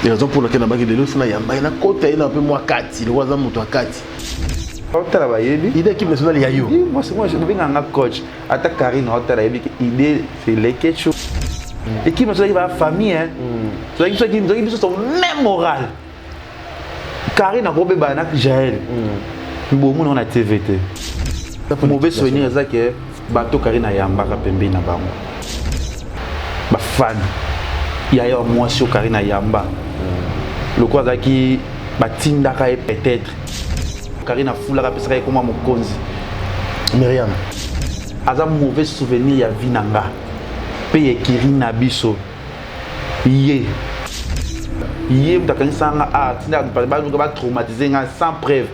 Et raison pour laquelle nabaki de l'autre, yamba ina kota ina un peu moins 4, le waza moto à 4. Idée équipe nationale yayo. Moi je vais un coach. Attaque Karine idée c'est les quelque chose. L'équipe nationale qui va famille hein. C'est l'équipe qui sont même morale. Karine a robé banak Jaël. Bon on a TVT. Mauvais souvenir ça que bateau Karine a yamba ka pembe na bango. Ba fan. Il y a moi sur Karine a yamba. Le quoi ça qui batinda ka peut-être. Karine a foulé la personne comme mon konzi. Myriam. Aza mauvais souvenir ya vinanga. Paye Kirina biso. Yé. Yé mutakanisa nga tina ba traumatiser nga sans preuve.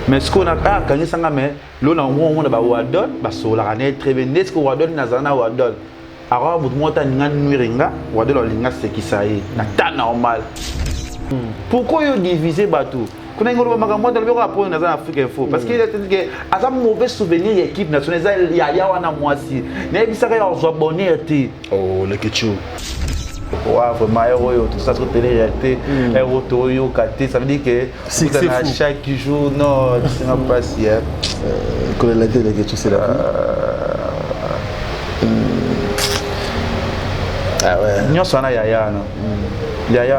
Mais ce qu'on a kanisa nga mais lo na on ba wadon ba sola kana très bien. Est-ce que wadon na zana wadon? Alors vous monta nga nuiringa wadon linga sekisaye. Na ta normal. Pourquoi yo diviser bateau? Quand on a magambo dans le bureau après dans Afrique Info parce qu'il a dit que à un mauvais souvenir l'équipe nationale il y a wana moisi n'a pas ça qu'ils ont abonné oh le ketchup ouais vraiment héros tout ça sur télé réalité héros toyo katé ça veut dire que c'est chaque jour non c'est pas si quand la télé le ketchup c'est là ah ouais nous sommes à yaya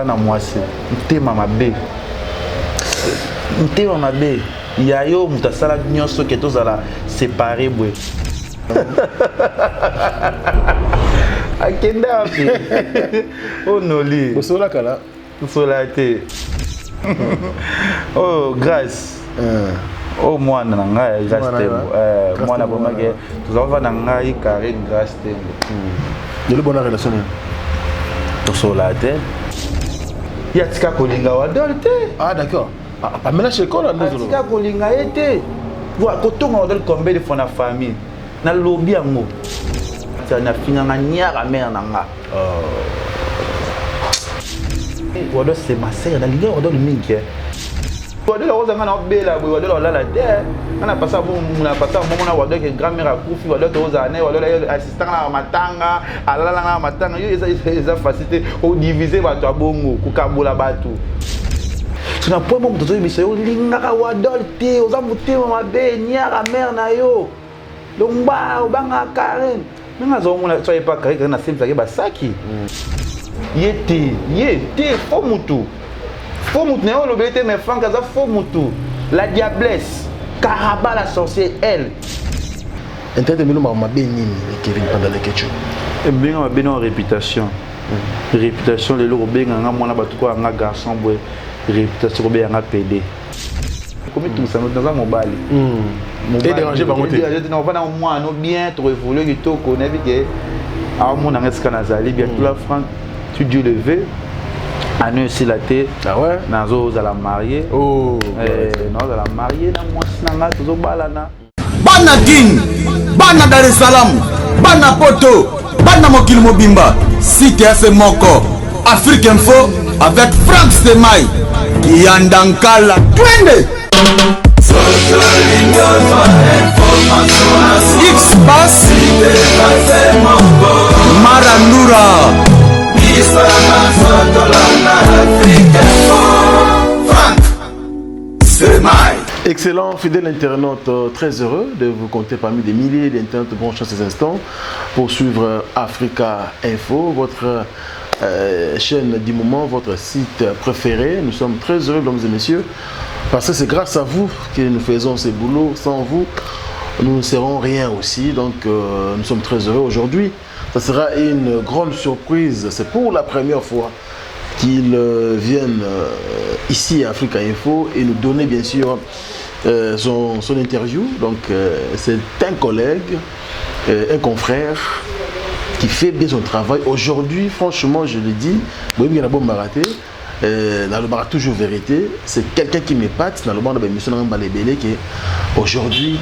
na moisi tema mabe Nté mabe yayo mutasala nyonso ke tozala séparé boy akenda api oh noli bosola kala bosola te oh grâce oh mwana na ngai grâce tembo mwana bomake tozava na ngai carré grâce tembo de le bonne relation tosola te ya tika kolinga wadol te ah d'accord ah mais là chez quoi là nous tika kolinga été voilà kotonga wadol combien de fois na famille na lobby yango na finga nga nyara mère nanga wadol c'est ma sœur na linga wadol mingi wadol ozanga na bela boy wadol la te na passa bon na passa moment na wadol que grand-mère a kufi wadol ozana wadol assistant na matanga alala na matanga yo eza facilité au diviser bato abongo kukabola bato tuna point mon tozo biso yo lingaka wadol te oza mutema mabe nyara mère na yo donc ba obanga Karen nga zo mona soyez pas Karen na simple ke basaki yete fo mutu ne on l'obéité mais franc ça fo mutu la diablesse Karaba la sorcière elle intérêt de nous ma béni Kevin pendant le ketchup et bien ma béni en réputation réputation les lots bien nga mona batu ko nga garçon boy réputation bien nga PD comme tout ça dans un mobile et déranger par côté on va dans moi no bien tu évoluer que tu connais que à mon en est nazali bien tout la franc tu Dieu levé année aussi la tête ah ouais nazo za la mariée oh non za la mariée na moi sinanga tozo balana bana king bana Dar es Salaam bana poto bana mokili mobimba site ya moko Afrique Info avec Franck Stemai Kiandankala twende X-Bass Marandura excellent, fidèle internaute, très heureux de vous compter parmi des milliers d'internautes branchés à ces instants pour suivre Africa Info, votre chaîne du moment, votre site préféré. Nous sommes très heureux, mesdames et messieurs, parce que c'est grâce à vous que nous faisons ces boulots. Sans vous, nous ne serons rien aussi. Donc, nous sommes très heureux aujourd'hui. Ça sera une grande surprise. C'est pour la première fois qu'ils viennent ici à Africa Info et nous donner bien sûr son interview. Donc c'est un collègue, un confrère qui fait bien son travail. Aujourd'hui, franchement, je le dis, dans le bar toujours vérité, c'est quelqu'un qui m'épate dans le bar de l'émission aujourd'hui.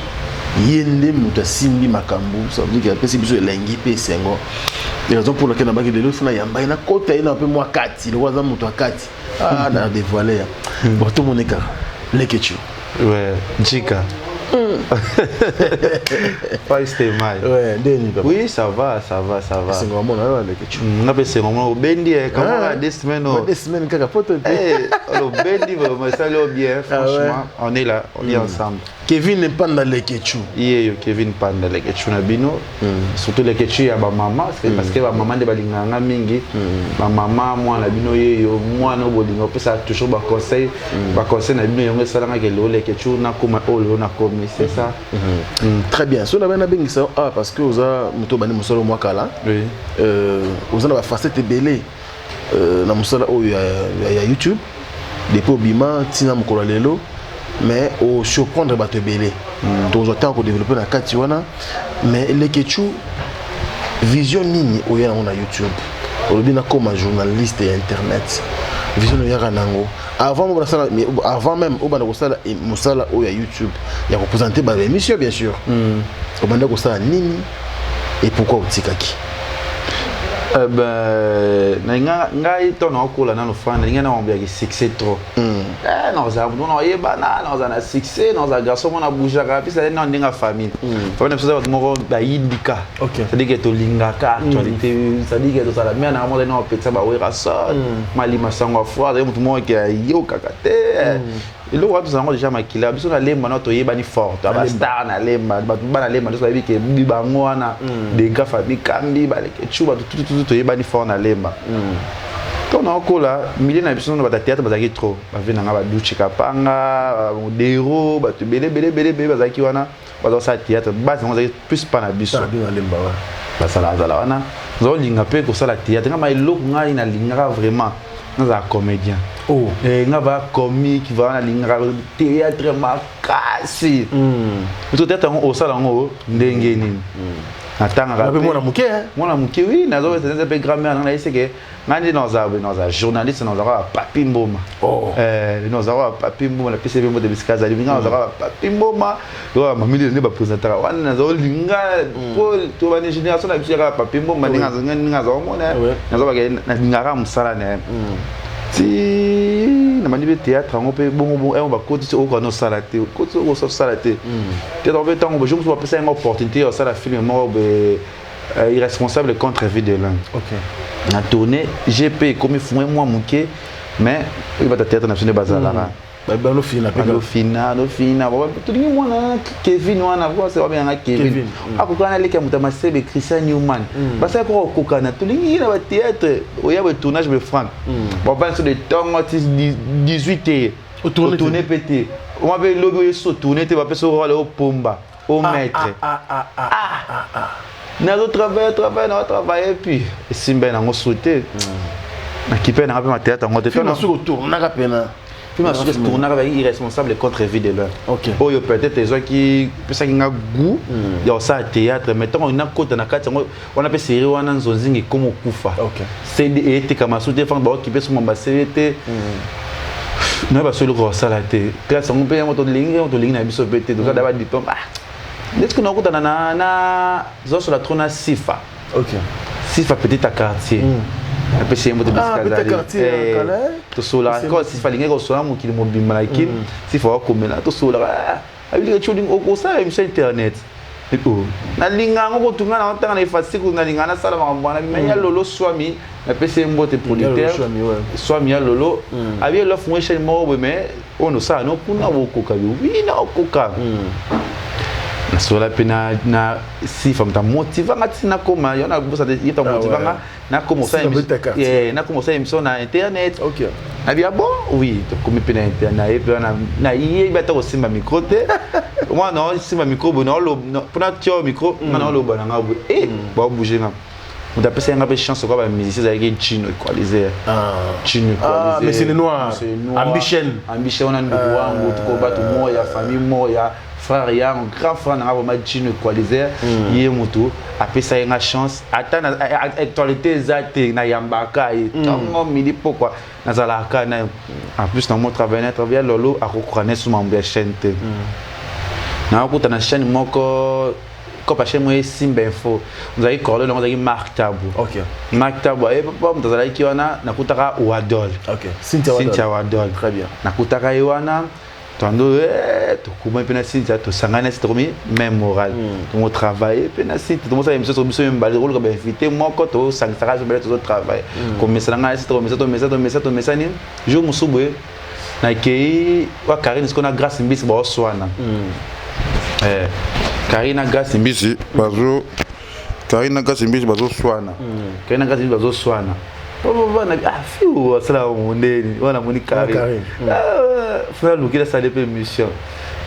Yende muta simbi makambu ça veut dire qu'il y a pesi biso elengi pe sengo et raison pour laquelle nabaki de l'autre na yamba ina kota ina un peu moins 4 le waza muto 4 ah na dévoiler bon tout mon écart les ketchup ouais jika Paris Mai. Ouais, Denis. Oui, ça va. C'est vraiment là le Ketchou. On a passé vraiment au Bendi comment des semaines. Des semaines que capote. Le Bendi vraiment ça va bien franchement. On est là, on est ensemble. Kevin n'est pas dans le Ketchou. Kevin pas dans le Ketchou na bino. Surtout le Ketchou ya ba maman parce que ba maman de balinganga mingi. Ba maman moi na bino yo moi no bolingo peut ça toujours ba conseil na bino yongo salanga ke le Ketchou na kuma olo na komi c'est ça. Très bien. So na bana bengisa parce que oza muto bani musolo moi kala. Oui. Oza na ba facette belé na musala oyo ya YouTube. Depuis Bima tina mukolo lelo. Mais au surprendre bato belé donc j'attends qu'on développer la Katiwana mais les Ketchou vision nini oya na YouTube olobina comme journaliste et internet vision ya ranango avant même au bana ko sala musala oya YouTube ya représenter ba émission bien sûr au bana ko sala nini et pourquoi otikaki ngai to na okola na lofana ninga na ombia ki succès trop non za no yebana no za na succès no za garçon na bouger puis ça na ndinga famille fa na pesa moko ba yindika ça dit que to lingaka actualité ça dit que to sala mia na mo na opetsa ba wera ça mali masango fwa de mutu mo ke yo kakate il aura tout ça déjà makila biso na lemba na to yebani fort aba star na lemba ba na lemba so bi ke bibango wana de gafa bi kambi ba le Ketchou ba tout yebani fort na lemba to na okola milieu na biso na ba théâtre ba zaki trop ba vena nga ba duchi kapanga dero ba to bele ba zaki wana ba do sa théâtre ba za zaki plus pas na biso na lemba wa ba sala wana zo linga pe ko sala théâtre nga ma eloko nga ina linga vraiment nga comédien nga va comique va na linga théâtre makasi to théâtre on sala ngo ndenge nini atanga ka mwana muke oui nazo c'est peu grammaire na ese que ngandi dans un journaliste dans un papi mboma dans un papi mboma la PCB mo de biskaza linga dans un papi mboma yo mamili ne ba présenter wana nazo linga pour to ba génération na bisika papi mboma ninga zo mona nazo ba na linga ka musala ne ti na manibe théâtre on peut bon on va côté au quand on salaté côté au salaté tu dans le temps je me suis une opportunité ça la film moi irresponsable contre vie de l'un na tourné GP comme il faut moi muké mais il va théâtre national bazalara no fina tout le monde Kevin wana voix c'est bien Kevin akokana leka mutama sebe Christian Newman parce que ko kokana tout le monde na théâtre oya le tournage de Franck bon pas sur le temps 18 tourner pété on avait logo so tourner te va passer au rôle au pomba au maître na travailler puis simba na ngo sauter na kipe na ma théâtre ngo te na sur tourner na pena puis ma soeur tourner avec irresponsable contre vie de l'heure oh yo peut-être des gens qui ça qui a goût il y a ça théâtre mais tant on a côté na kati on appelle série wana nzonzingi comme kufa c'est était comme sous défendre ba qui peut sur mon basete na ba solo ko sala te grâce on peut moto lingi na biso bete donc d'abord diplôme est-ce que nous avons na zo sur la trône Sifa Sifa petit à quartier a PC mo de biskaza to sola ko Sifa linga ko sola mo kili mo bimala ki Sifa ko mena to sola abi le chuding o ko sa émission internet na linga ngo tunga na ntanga na ifasiku na linga na sala mabwana menya lolo swami na PC mo te producteur swami ya lolo abi lo fun chaîne mo mais on no sa no kuna wo ko ka bi na ko ka sur la pena na si femme ta motivanga tina koma yona bosa de yita motivanga na commencer na commencer émission na internet na bien bon oui to comme pena internet et puis na yé bata ko simba micro te moi non simba micro bon lo pona tio micro na lo bana ngabo ba bouger nga on t'a passé une chance quoi ba musicien avec Chino équalisé Chino équalisé mais c'est le noir ambition on a ndugu wangu tuko batu moya famille moya frère ya un grand frère na ba Chino équalisé yé mutu après ça une chance attendre actualité exacte na yambaka et tant midi pourquoi na zalaka na en plus dans mon travail lolo a reconnaître sur ma chaîne na ko na chaîne moko comme chez moi Simba Info vous avez corle on a Marc Tabou Marc Tabou et papa mtazala ikiwana nakutaka Wadol Cynthia Wadol très bien nakutaka iwana Tando to comment penasi to sangana c'est tromi même moral on travaille penasi tout monde ça émission sur biso mbali rôle comme invité moi quand to sangara je vais tout travail comme ça ngana c'est to message ni je musubu na kei wa Karine ce qu'on a grâce mbisi ba oswana Karine grâce mbisi bazo Karine grâce mbisi bazo swana Karine grâce mbisi bazo swana fiu assalamu ndeni wana muni Karine frère Lukila ça dépend mission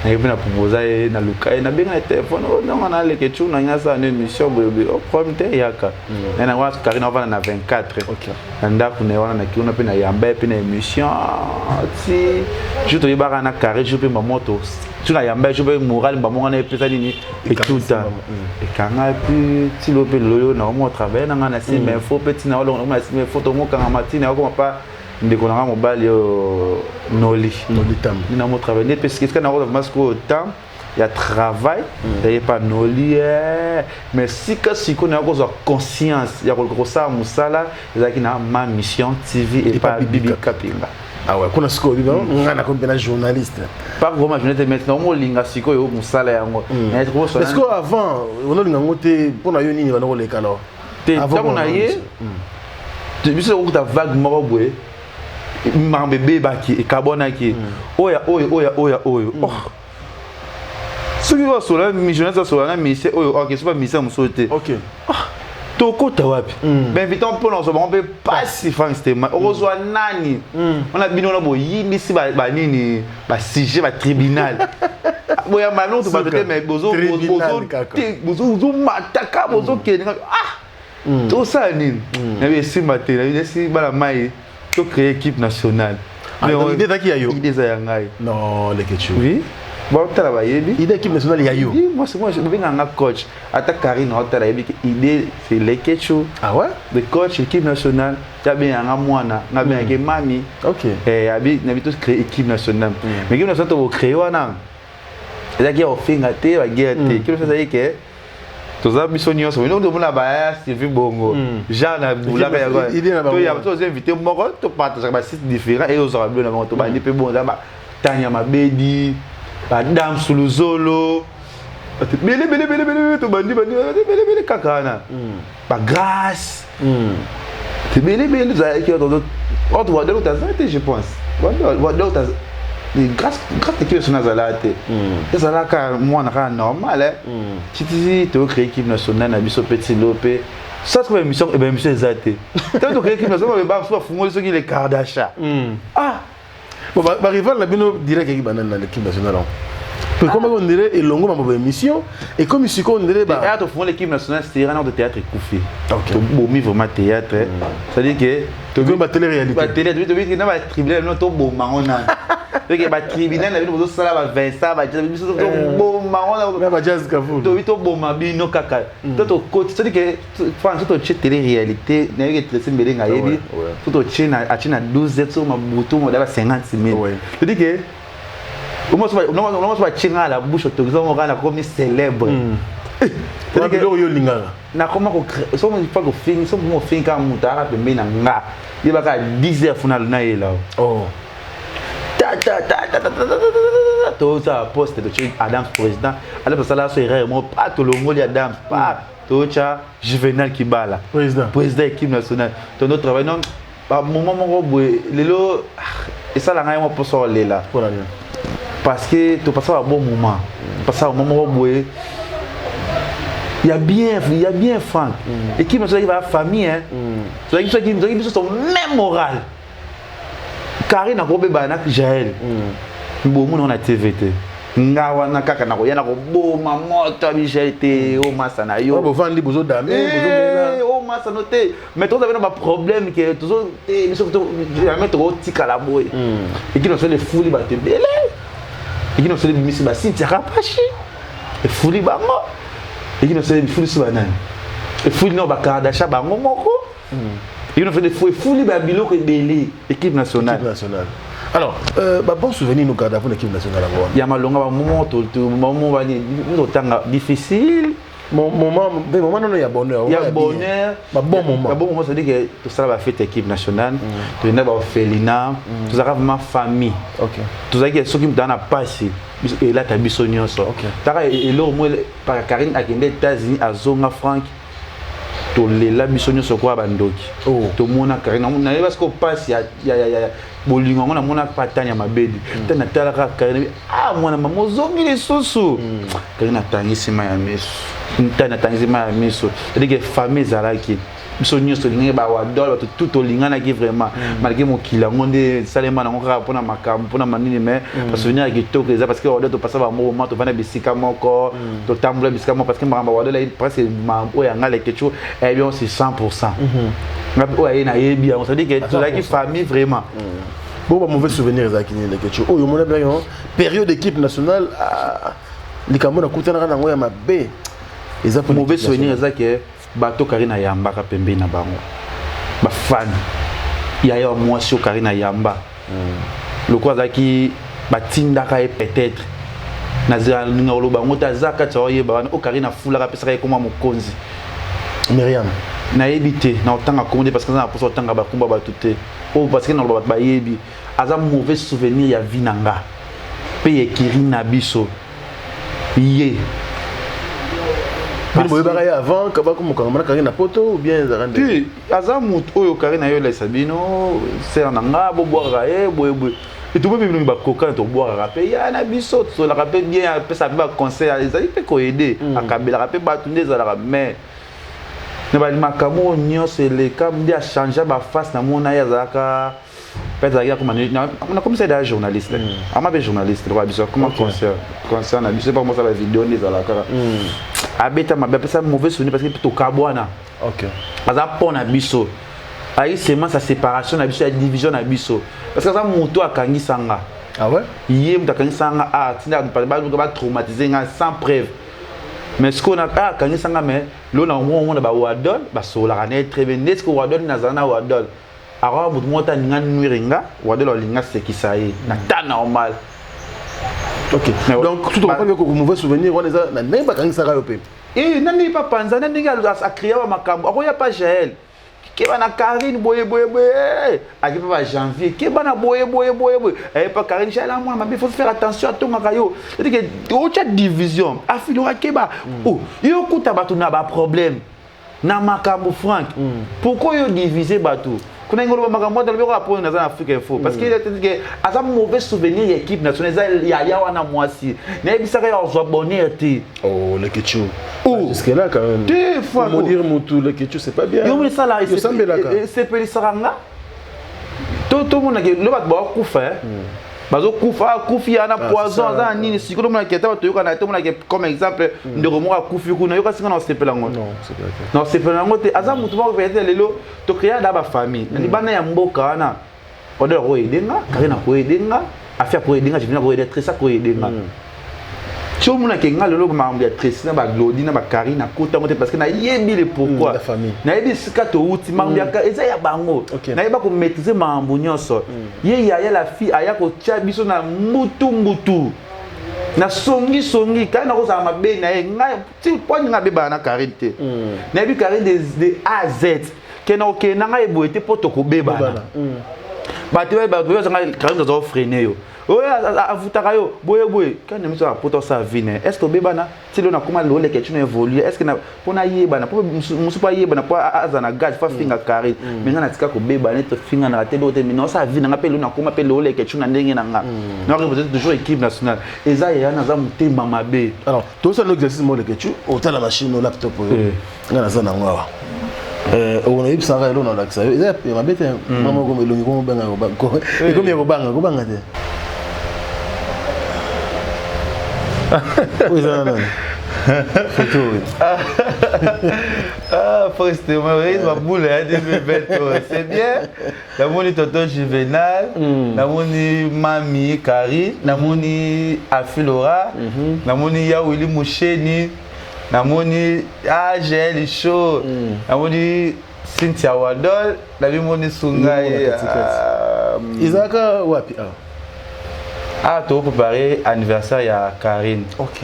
na yebina proposer na Luka na benga téléphone on a les questions na ngasa na mission bébé au problème te yaka na wa Karine va na 24 OK nda kuna wana na kiuna pe na yamba pe na émission si je te yeba na Karine je pe ma moto tu na yamba je pe moral ba monga na pesa nini et tout ça et quand a pu ti lo pe loyo na mo travailler na ngana si mais faut petit na lo na si mais faut to mo kanga matina ko pas ndeko na mobali noli tam na mo travailler parce que na ko masco temps il y a travail il y a pas noli mais si que si qu'on a conscience il y a ko ça musala ezaki na ma mission TV et pas Bibi Kapimba. Ah ouais, kuna siko bibi ngana ko bena journaliste pas vraiment journaliste maintenant mo linga siko yo musala yango mais trop ça est-ce que avant on linga ngote pona yo nini bana ko leka alors avant na ye biso ko ta vague moko boye ma bébé baki e carbona ki oya oh ce qui va sur la missionnaire sur la mission OK c'est pas mission musote OK toko tawapi ben vitant pour nous on peut pas si fan système ozwa nani on a bino na boyi misi ba nini ba sujet ba tribunal boya malon to ba te mais bozo mataka bozo kenga tout ça nini na bi si matin na si bala mai to créer équipe nationale mais on idée qui a yo idée za ngai non les ketchup oui bon travailler bi idée équipe nationale ya yo oui moi je vais un coach ata Karine on travailler bi idée c'est les ketchup ah ouais le coach équipe nationale ya bien nga mwana nga bien ke mami OK abi na bitu créer équipe nationale mais équipe nationale to créer wana ezaki o finga te ba guerre te kilo ça y que toza biso nyonso mais donc mona ba Sylvie Bongo Jean na bulaka ya quoi to ya to invité moko to partage ba sites différents et aux arabes na to ba ni pe bon ba Tanya Mabedi ba Dame Suluzolo bele to bandi bele kakana ba grâce te bele za ki autre voix de l'autre je pense voix de l'autre grâce que ce nazalate ça là car moi na normal si tu créer équipe nationale na biso petit lopé ça c'est une mission et ben mission exacte tant que créer équipe nationale ba soit fungo ceux qui les Kardashian bon ba rival la bino direct équipe banana l'équipe nationale mais comment on dirait et longo ma émission et comme ici on dirait ba théâtre font l'équipe nationale c'est un de théâtre couffé OK bon mi vraiment théâtre ça dit que tu veux ba télé réalité ba télé tu veux na ba tribunal non to bon marona que ba tribunal na bino ça la ba Vincent ba biso to bon marona ba jazz kafu to bon mabino kaka to côté ça dit que France to télé réalité na que télé sembelenga yebi to china a china 12 so mabutu mo da 50 000 ça dit que au moins va chinga la bouche autorisant on rend comme célèbre pour que yo lingala na comment ko so mo pas ko fin so mo fin ka mutara pe mena nga yeba ka 10 heures final na yela oh ta to ça poste de Adam président alors ça là c'est vraiment pas tout le monde Adam pas to cha Juvenal Kibala président équipe nationale ton autre travail non pas moment mo lelo et ça la ngai mo poso lela parce que tu passes un bon moment passes un moment où il y a bien Franck équipe nationale va famille hein c'est qui sont même moral Karine na ko beba na Jaël bon mon na TVT ngawa na kaka na ko yana ko boma moto Michel te o masana yo bo vandi bozo dame o masana te mais toi avez un problème que toujours mais surtout jamais trop tika la boy et qui nous fait les foules ba te belé et qui nous fait les misi ba Cynthia Rapachi et foules bango et qui nous fait les foules sur banane et foules no ba Kardashian bango moko et qui nous fait des foules ba biloko belé équipe nationale alors bon souvenir nous garder pour l'équipe nationale il y a malonga ba moment to moment ba ni tanga difficile moment non, il y a bonheur. Il y a bonheur. Bon moment. Un bon moment, c'est-à-dire que tout ça va faire équipe nationale. Tu es Félina. Tout ça va vraiment famille. Ok. Tout ça qui est ce qui me donne à passer. Et là, tu as bisogno. Ok. Et là, au moins, par Karine, à les États-Unis, à Zonga Frank. To lela bisonyo sokwa bandoki to mona Karine na parce que passe ya bolingo ngona mona patanya mabedi tena talaka Karine mwana mama zongi lisusu Karine atangisi ma ya meso ntana tangisi ma ya meso c'est-à-dire que famille zalaki bisonyo so linga ba wadol tout olingana ki vraiment malgré mon kila ngonde salema na ngora pona makambo pona manini mais parce venir avec to parce que wadol to passer ba moment to vana bisika moko to tambula bisika moko parce que mamba wadol il presque ma oyanga le kecho et bien c'est 100%. Ouais na yebi on se dit que tout la famille vraiment. Bon mauvais souvenir zakini le kecho. Oh yo mona bien période équipe nationale les Cameroun kutana na ngoya mabe. Exactement mauvais souvenir zake bato Karina Yamba ka pembe na bango ba fan ya yo moi sur Karina Yamba le quoi zaki batinda ka peut-être nazira ninga lo bango ta zaka tsoye ba o Karina fula ka pesa ka koma mokonzi Myriam na ebité na otanga komode parce que na poso otanga ba kumba ba tuté o parce que na lo ba yebi aza mauvais souvenir ya vinanga pe ekirina biso yé mais vous avez avant que vous avez Karine poto ou bien puis azamut oyo Karine yo la sabino c'est en anga bo boira boye et tout le monde va coca to boire rapé ya na biso so la rapé bien ça va conseil les amis peut ko aider à kabela rapé ba tunde za la mais ne ba makamo nyo c'est le kam dia changer ba face na mona ya zaka peut-être ya comme on a comme ça des journalistes ama be journaliste le biso comment concert na biso pas moi ça la vidéo ni za la kara abeta mabe ça mauvais souvenir parce que to kabwana OK aza pona biso ayi seulement sa séparation na biso la division na biso parce que ça moto akangisanga ah ouais yem takangisanga tinda ba traumatiser nga sans preuve mais ce qu'on a akangisanga mais lo na on ba wadol ba sola kana très bien est-ce que wadol na zana wadol ara mutu mota ninga nuiringa wadol linga sekisaye na ta normal. OK donc tout le monde que mauvais souvenir on les a na nemba kangisaka yo pe nani pas panza nani a créé makambo akoya pas Jaël Keba na Karine boye aki pa janvier keba na boye et pas Karine chala moi mais il faut faire attention à ton makayo c'est-à-dire que autre division afilora keba yo kuta batu na ba problème na makambo Frank pourquoi yo diviser batu kuna ngolo makambo dalbe ko apone na Afrique Info parce que c'est-à-dire que asa mauvais souvenir équipe nationale ya wana mwasi na bisaka ya ozabonner te le Ketchu parce que là quand même deux fois pour dire mutu le Ketchu c'est pas bien yo me ça là c'est pelisaranga to mona ke le bat ba kufa bazo kufi ana poison za nini sikolo mona ke ta to yokana to mona ke comme exemple ndeko mo kufi kuna yoka singa na sepelango non sepelango te aza mutu ba ko lelo to créer da ba famille ni bana ya mboka na odo ko edenga Karina ko edenga afia ko edenga je viens ko edenga très ça ko edenga tout le monde qui a le membre de Tristan, Glodine, Karine, parce que na yebi le pourquoi. Na yebi sika to uti membre ya eza ya bango. Na yeba ko maîtriser mambo nyonso. Ye ya la fille aya ko tia biso na mutu. Na songi kana ko za mabe na ye nga ti poni nga beba na Karine te. Na yebi Karine de A à Z. Kena ok na nga ebo ete poto ko beba na. Ba te ba za Karine za freiner yo. Oui, avutaka yo boye quand nous sommes pour ça vine est-ce que bebana si l'on a comment le que tu évoluer est-ce que na pona yebana pour musu pa yebana pour azana gaz fa finga carré mais na tika ko bebana te finga na te dote mais non ça vine na pe l'on a comment pe le que tu na ndenge na nga na représente toujours équipe nationale et ça ya na za mutemba mabe alors tout ça l'exercice mo le que tu autant la machine au laptop ngana za na ngwa on a eu ça là on a ça et ça mabete maman comme elongi comme banga ko comme ya ko banga te oui, ça, non. Photo, Faust, ma boule, c'est bien. La moni Toto Juvenal, la moni Mami Karine, la moni Afilora, la moni Yaouli Moucheni, la moni Agel Show, la moni Cynthia Wadol, la moni Sungai. Isaka Wapi. Tu as préparé l'anniversaire à Karine. Ok.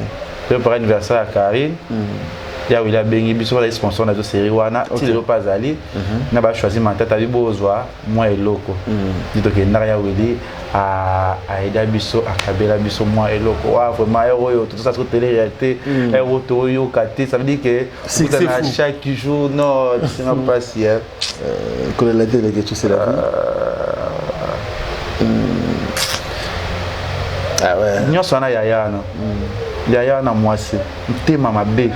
Tu as préparé l'anniversaire à Karine. ya Willy bengi biso la sponsor na zo série wana ti le pas ali na ba choisir ma tata bibozwa moi eloko dito ke ndara ya Willy a aida biso akabela biso moi eloko wa vraiment yo tout ça sur télé réalité et auto yo katé ça veut dire que c'est chaque jour non c'est pas si que la télé que tu sais la ah ouais nyonso na yaya na mwasi ntema mabe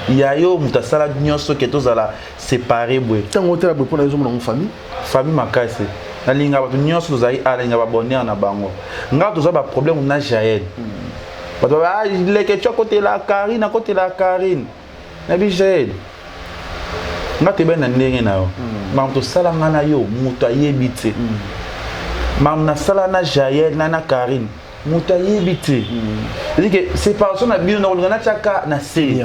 yayo mutasala nyonso ke tozala séparé boye tango tela boye pona ezomona famille makasi nalinga bato nyonso tozali alinga babonheur na bango nga toza ba problème na Jaël bato ba leke tio côté la Karine na bi Jaël nga te ben na ndenge na yo mam to sala nga na yo muto ayebi te mam na sala na Jaël na Karine muto ayebi te c'est-à-dire que séparation na bino na tchaka na série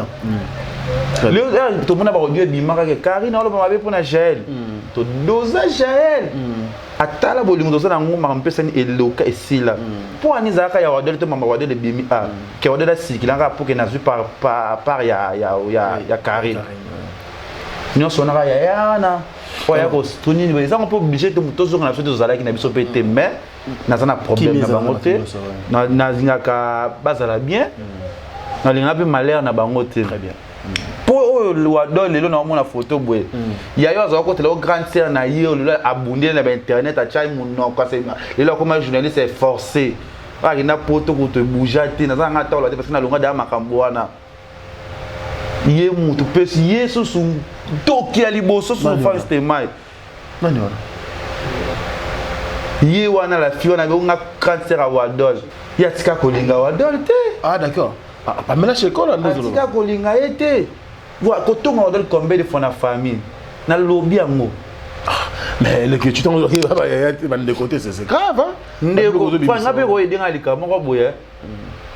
le to mona ba ko bimaka ke Karine olo ba mabe pona Jaël to doza Jaël atala bolingo doza na ngoma mpesa ni eloka esila po ani zaka ya wadele to mama wadele bimi a ke wadele sikilanga po ke na zu par ya Karine nyonso na ya yana oya ko tuni ni za ko obligé de mutozo na soto zala ki na biso pété mais na za na problème na bango te na zingaka bazala bien na linga pe malheur na bango te très bien pour le wadol lelo na mona photo boye yayo azo ko tele grande sœur na yo le abundé na internet a chai mon quoi c'est lelo comme journaliste c'est forcé ah il na poto ko te bouger te na za ngata ola te parce que na longa da makambo wana yé mutu pesi yesu su toki ali boso su fa ste mai nani wana yé wana la fille wana nga cancer a wadol ya tika kolinga wadol te ah d'accord ah mais là chez quoi là nous tika kolinga été voilà kotonga wadol combien de fois na famille na lobby yango mais le que tu t'en vas de côté c'est grave hein ndeko fa ngabe ko edenga likamo ko boye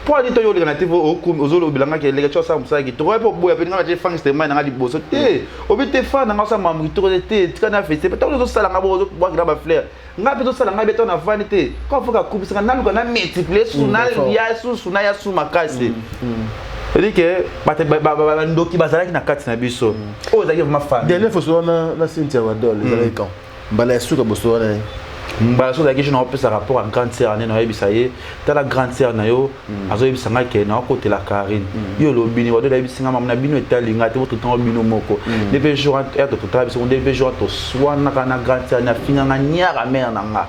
pour aller to yo le native ozolo bilanga ke le chosa musa ki to po boya pe nga je fang ste mai nga liboso te obite fa nga sa mamu to te tika fete pe to sala nga bo ba graba fleur nga pe to sala nga beto na vanité ko foka kubisa nga naluka na multiplier sunal ya suna ya su makasi c'est que ba ndoki bazala ki na kati na biso o zaki ma fa dernière fois so na Cynthia Wadol les avec quand bala suka boso na mbala so zaki je na opesa rapport en grande sœur na yebisa ye ta la grande sœur na yo azo yebisa nga ke na côté la Karine yo lo bini wado yebisa nga mamna bino etalinga te votre temps bino moko depuis jour et to travail so depuis jour to swana kana grande sœur na finga nga nyara mère na nga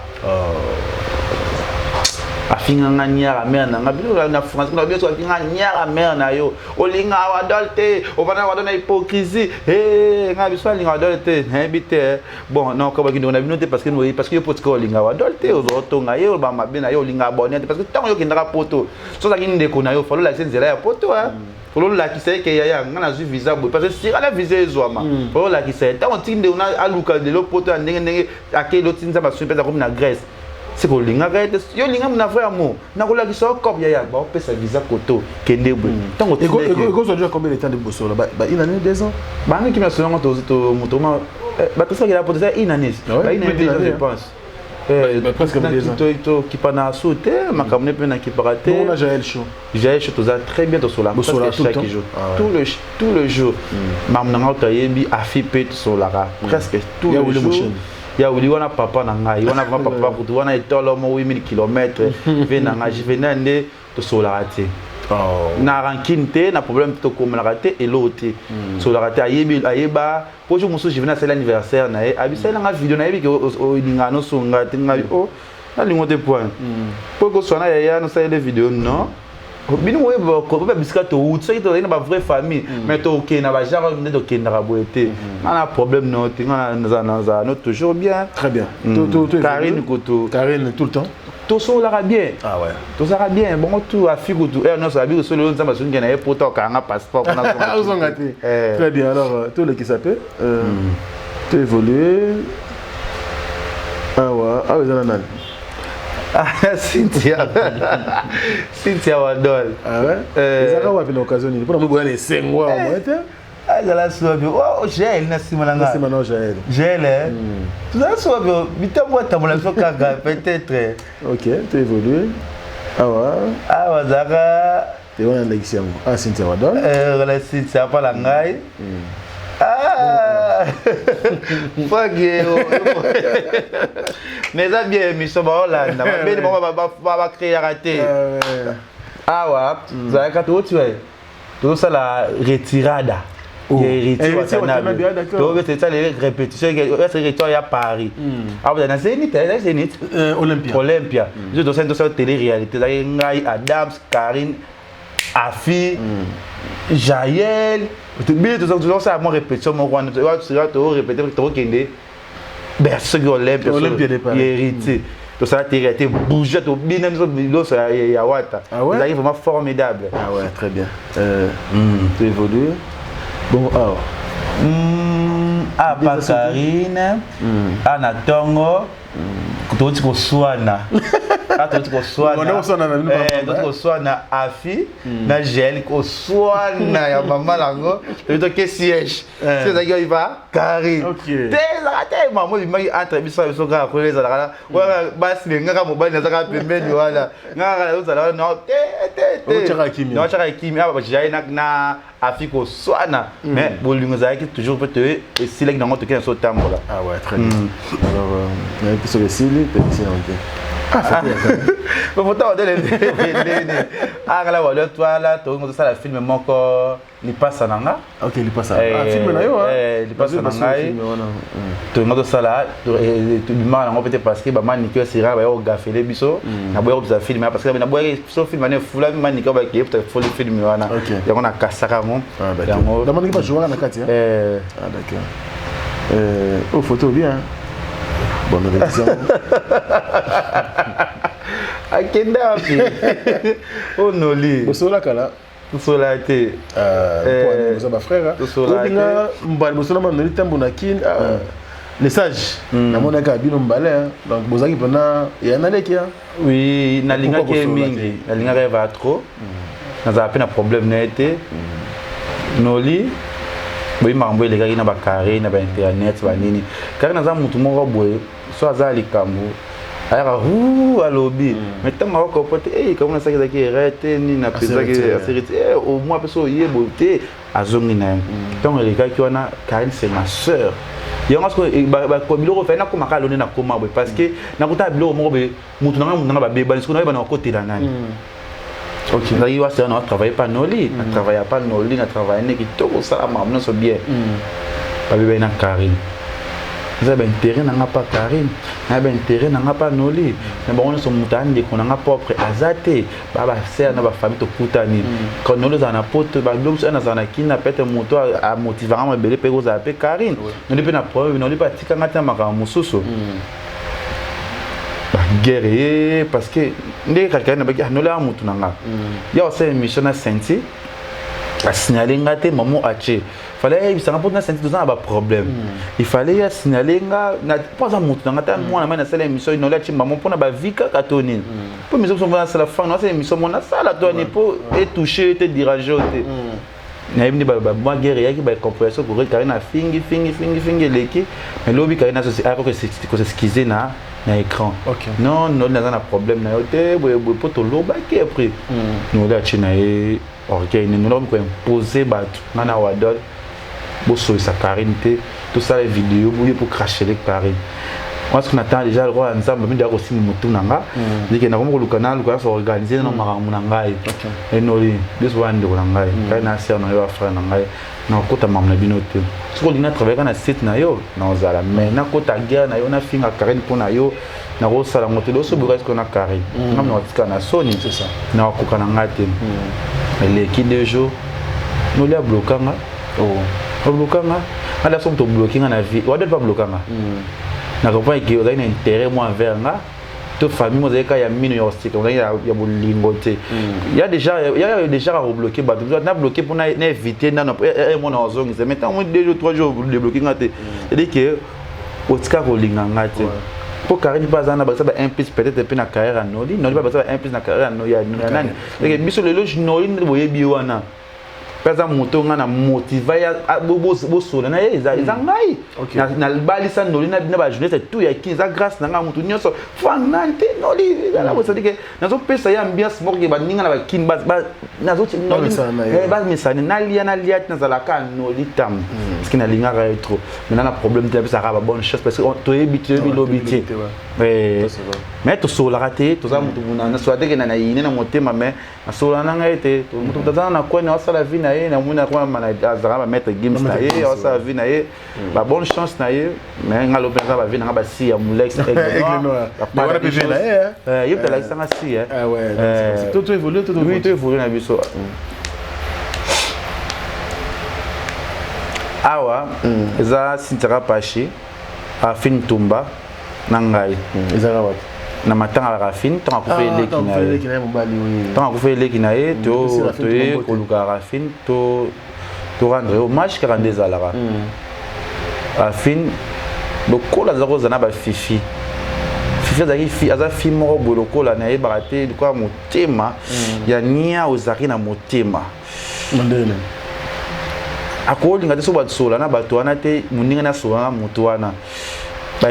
afinga nga nyara mère na nga bino na France na biso afinga nyara mère na yo olinga wadolte ovana wadona hypocrisie nga biso alinga wadolte habite bon non ko bakindo na bino te parce que yo potiko olinga wadolte ozotonga yo ba mabena yo olinga abonné parce que tant yo kindaka poto so za kinde ko na yo falo la senzela ya poto falo la kisai ke ya nga na zu visa bo parce que si ala visa ezwama falo la kisai tant on tinde on a aluka de lo poto ndenge akelo tinza ba supeza comme na Grèce c'est que linga gaite yo linga na vrai amour na ko la ki so cop ya ba pesa visa koto kende bu tango et ko so déjà combien de temps de bosso là ba une année 2 ans ba ngi kimi so to mutoma ba to ça qui la pour ça une année ba une année je pense presque 2 ans to ki pana sauter makamne pe na ki parate on a Jaël Show to za très bien to sur la chaque jour tout le jour mam na ngota yebi afi pe sur la presque tout le jour ya wuli wana papa na ngai wana papa kutu wana etolo mo 8000 km vena nga jivena nde to sola raté na rankine te na problème to comme la raté et l'autre sola raté ayeba pour jour musu jivena c'est l'anniversaire na e abisa nga vidéo na yebi o linga no songa te nga o na lingo te point pour ko sona ya no sa les vidéos non bino we ko ba bisika to utsa ito ina ba vraie famille mais to ok na ba genre ne to kendra boete on a problème non te na toujours bien très bien Karine koto Karine tout le temps to so la bien ah ouais to ça bien bon tout a fiku tout non ça bi so le nzamba so ngena e poto ka nga passeport na so ngati très bien alors tout le qui s'appelle tu évolué ah ouais ah vous en avez Cynthia Wadol. Ah ouais? Ils ont eu l'occasion de pour nous les 5 mois au moins. Ah, ça la soif. Oh, Jaël na simalanga. C'est maintenant Jaël. Jaël. Tu as soif. Bita moi ta mon peut-être. OK, tu évolues. Ah ouais. Ah ouais, Zara Tu es ici. Ah, Cynthia Wadon. Cynthia pas la ngai. Ah, fuck you. Mais ça bien, mission Hollande. On va créer raté. Ah ouais, ça quand tu es. Tout ça la retirada. Il est retiré. C'est ça les répétitions. C'est retiré à Paris. Ah, vous avez Zénith, Olympia. Je dois faire une télé-réalité. Là, il y a Adams, Karine, Afi, Jaël. Tout ça, moi répétition, mon roi. Tu vas répéter, tu vas répéter. Berceau Olympia. Il est hérité. Donc ça a été bougé, tout bien, ça y a Wata. Ah ouais? C'est vraiment formidable. Ah ouais, très bien. Tu évolues. Bon, alors. Ah, Karine, Anna Tongo, tu vas Swana. Tu vas Swana Afi, na gel, tu Swana, ya maman lango, tu vas que siège. C'est ça qui va, Karine. Ok. T'es maman, il m'a entrevissé sur le gars, après les là. Ouais, basse, mais nga mobile, na zaka pembeni wala. Nga la zala non, non, Charakimi, ah, j'ai na Afi ko Swana. Mais bolingo zaki toujours peut te si les dans quelque chose là. Ah ouais, très bien. Alors, il y a sur le site, tu es ici en ah, mais pourtant on donne les ah là voilà toi là tu regardes ça le film encore il passe nanga. OK, il passe. Ah, film là yo hein. Il passe nanga. Tu regardes ça là, tu mal on peut parce que ba manique sera ba yo gafele biso na boyo za film parce que na boyo so film na fula manique ba ki peut faut le film wana. Ya on a kasaka mon. Ah d'accord. Demande pas jouer na kati hein. Ah d'accord. Oh photo bien. Bonne révision. Akenda api. Oh noli. Bosola kala. Bosola te. Pour nos frères. Bosola. Dinga mbali bosola manoli tambo na kin. Message. Na mona ka bino mbale donc bozaki pena ya naleki ya. Oui, na linga ke mingi. Na linga reva trop. Na za pena problème na été. Noli. Oui, mambo les gars na ba carré na ba internet ba nini. Car na za mutu moko boye so azali kambo. Aya à lobby. Mais tant ma ko pote comme ça qui arrêté ni na pesa qui sécurité au moins peso yebote azongi na. Donc les gars qui wana Karine c'est ma sœur. Il y a parce que ba ko biloko fa na ko makalo na koma boye parce que na kuta biloko moko be mutu na ba beba parce que na ba na côté la nani. Ok. Là, il va se dire, on travaille pas Noli, on travaille pas Noli, on travaille qui tout ça, maman, c'est bien. Pas bien na Karine. Vous avez intérêt n'a pas Karine, vous avez intérêt n'a pas Noli. Mais bon, on est sur montagne, qu'on a propre azate, baba sert na ba famille to kutani. Quand nous les en apporte, ba l'homme c'est na zana qui n'a pas de moto à motiver à belé pégo za pe Karine. Nous ne peut na preuve, nous ne pas tika ngata maka mususu. Guerrier parce que ndé quelqu'un na baki no la mutu nanga ya aussi mission na senti a signaler ngate maman ache fallait ça rapporte na senti dans un problème il fallait signaler nga na pas un mutu nanga ta moi na sala mission no la chi maman pour na ba vika katoni pour mission sont dans la fin no c'est mission mon na sala toi ni pour et toucher te déranger na yebni ba moi guerrier qui ba compréhension pour Karine fingi leki mais lobi Karine na c'est ko s'excuser na écran. Okay. Non, nous avons un problème. Nous avons un problème. Nous avons imposé sa Karine. Tout ça, les vidéos pour cracher les Karine. Moi, ce qu'on attend déjà, le roi ensemble, mais d'ailleurs aussi, nous avons dit que nous avons le canal, nous avons organisé dans Marangai. Et nous avons dit que nous avons na kota mamna binote soko lina travailler na site na yo na ozala mais na kota guerre na yo na finga Karine pona yo na ko sala ngote do so buka ko na Karine ngam na watika na soni c'est ça na ko kana ngate les qui deux jours nous les bloquanga bloquanga ala som to bloquinga na vie wa de pas bloquanga na ko pas que on a un intérêt moi envers nga toute famille moi il y a mine yostique on a ya bolingote il y a déjà à bloquer ba na bloquer pour na éviter na mon na zone c'est maintenant 2 jours 3 jours débloquer ngate c'est dire que otika ko linga ngate pour Karine pas na ba ça ba implique peut-être pe na carrière Noli Noli ba ça implique na carrière no ya nani donc biso le loge Noli boye biwana pesa moto nga na motiva ya bo solo na eza ngai na balisa noli na bina ba journée tout ya 15 grâce na nga mutu nyonso fanante noli la bo sadike nazo pesa ya ambiance moko ke ba ninga na ba kin ba nazo noli ba misane na lia na zalaka noli tam parce que na linga ra trop maintenant na problème de pesa ba bonne chose parce que to habitué bilobiti mais to solo raté to za mutu na so adeke na yine na motema mais na solo na nga ete to mutu tazana na kwa na sala vie na ye na muna kwa mana azara ba mettre games na ye sala vie na ye ba bonne chance na ye mais ngalo penza ba vie na ba si ya mulex Aigle-Noir ba na pv na ye yep de la sanga si ah ouais tout évolue tout évolue na biso awa eza Sintaka Pashi Afin Tumba nangai ezara wat na matanga Rafin tanga kufe leki na ye to koluka Rafin to rendre hommage car des alara Afin lokola za kozana ba fifi zaki fi aza fi moko bolokola na ye barate kwa motema ya nia ozaki na motema ndene akolinga te so batsola na bato wana te moninga na sola na moto wana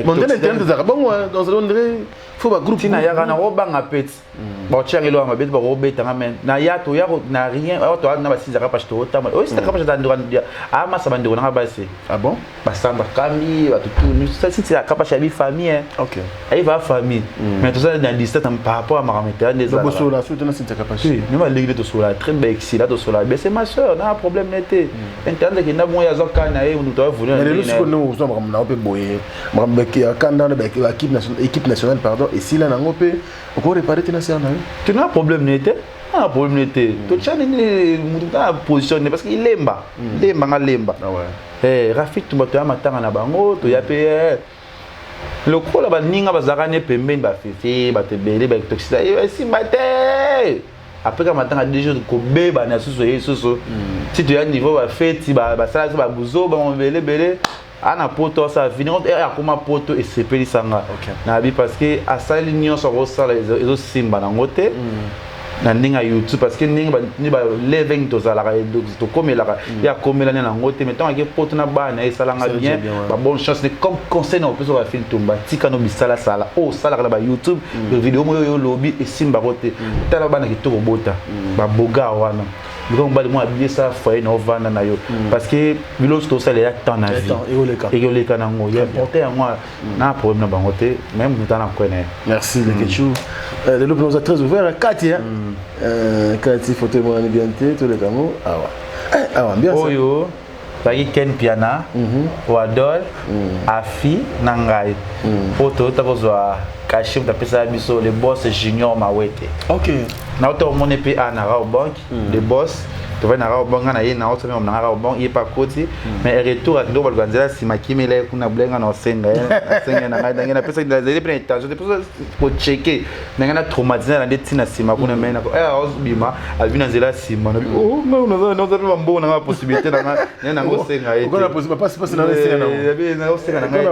mondene tente zaka bongo dans le ndre faut ba groupe tina yaka na robanga peti ba tiangelo anga beti ba robeta ngamen na yato yako na rien auto na ba Sintaka Pashi to tama o Sintaka Pashi ndura ndia ama sabandiro na basi ah bon basamba kami ba tutu ça Sintaka Pashi abi famille OK ai va famille mais tout ça dans distance par rapport à Marameta des autres so la suite na Sintaka Pashi ni ma ligue de sola très bien excellent de sola mais c'est ma sœur na problème n'était entendre que na bon ya zoka na e on doit voulu mais le siko no so na pe boye mbeki akanda na équipe nationale pardon et si là nango pe ko réparer tina serna tu n'as problème n'était to chane ni muta positionné parce qu'il lemba ah ouais Rafik Tumba to matanga na bango to ya pe lokola ba ninga bazaka ne pembeni ba fifi ba tebele ba toxida si mate après quand matanga déjà ko beba na susu yesusu si tu as niveau ba feti ba sala ba buzo ba mbele ana poto sa vinir et akoma poto et sepeli sanga na bi parce que asali nyonso ko sala ezo simba na ngote na ninga YouTube parce que ninga ni ba living to sala to komela ya komela na ngote mais tant que poto na ba na esalanga bien ba bonne chance comme conseil na opeso ba film tumba tika no bisala sala o sala ba YouTube vidéo mo yo lobby et simba kote tala ba na kitoko bota ba boga wana donc ba moi bien ça foyer no vanda na yo parce que bilos to ça les temps na vie et le cas nango il importait moi na problème na bangote même nous na connaît merci le ketchou le loop nous a très ouvert Katia Katia photo moi bien tous les camo ah ouais bien ça oyo baki Ken Piana Wadol Afi nangai photo takozwa kashim tapesa biso le boss junior Mawete OK na auto mon EP na Raobank le boss to va na Raobank na ye na auto même na Raobank il pas côté mais retour à ndo balganzela si makimele kuna blenga na senga na ngai na pesa de les prendre temps de pour checker na traumatisé na detina sima kuna mena ko bima alvina zela sima oh no za mbo na possibilité na ngo senga ye kuna possibilité pas na senga na senga na ngai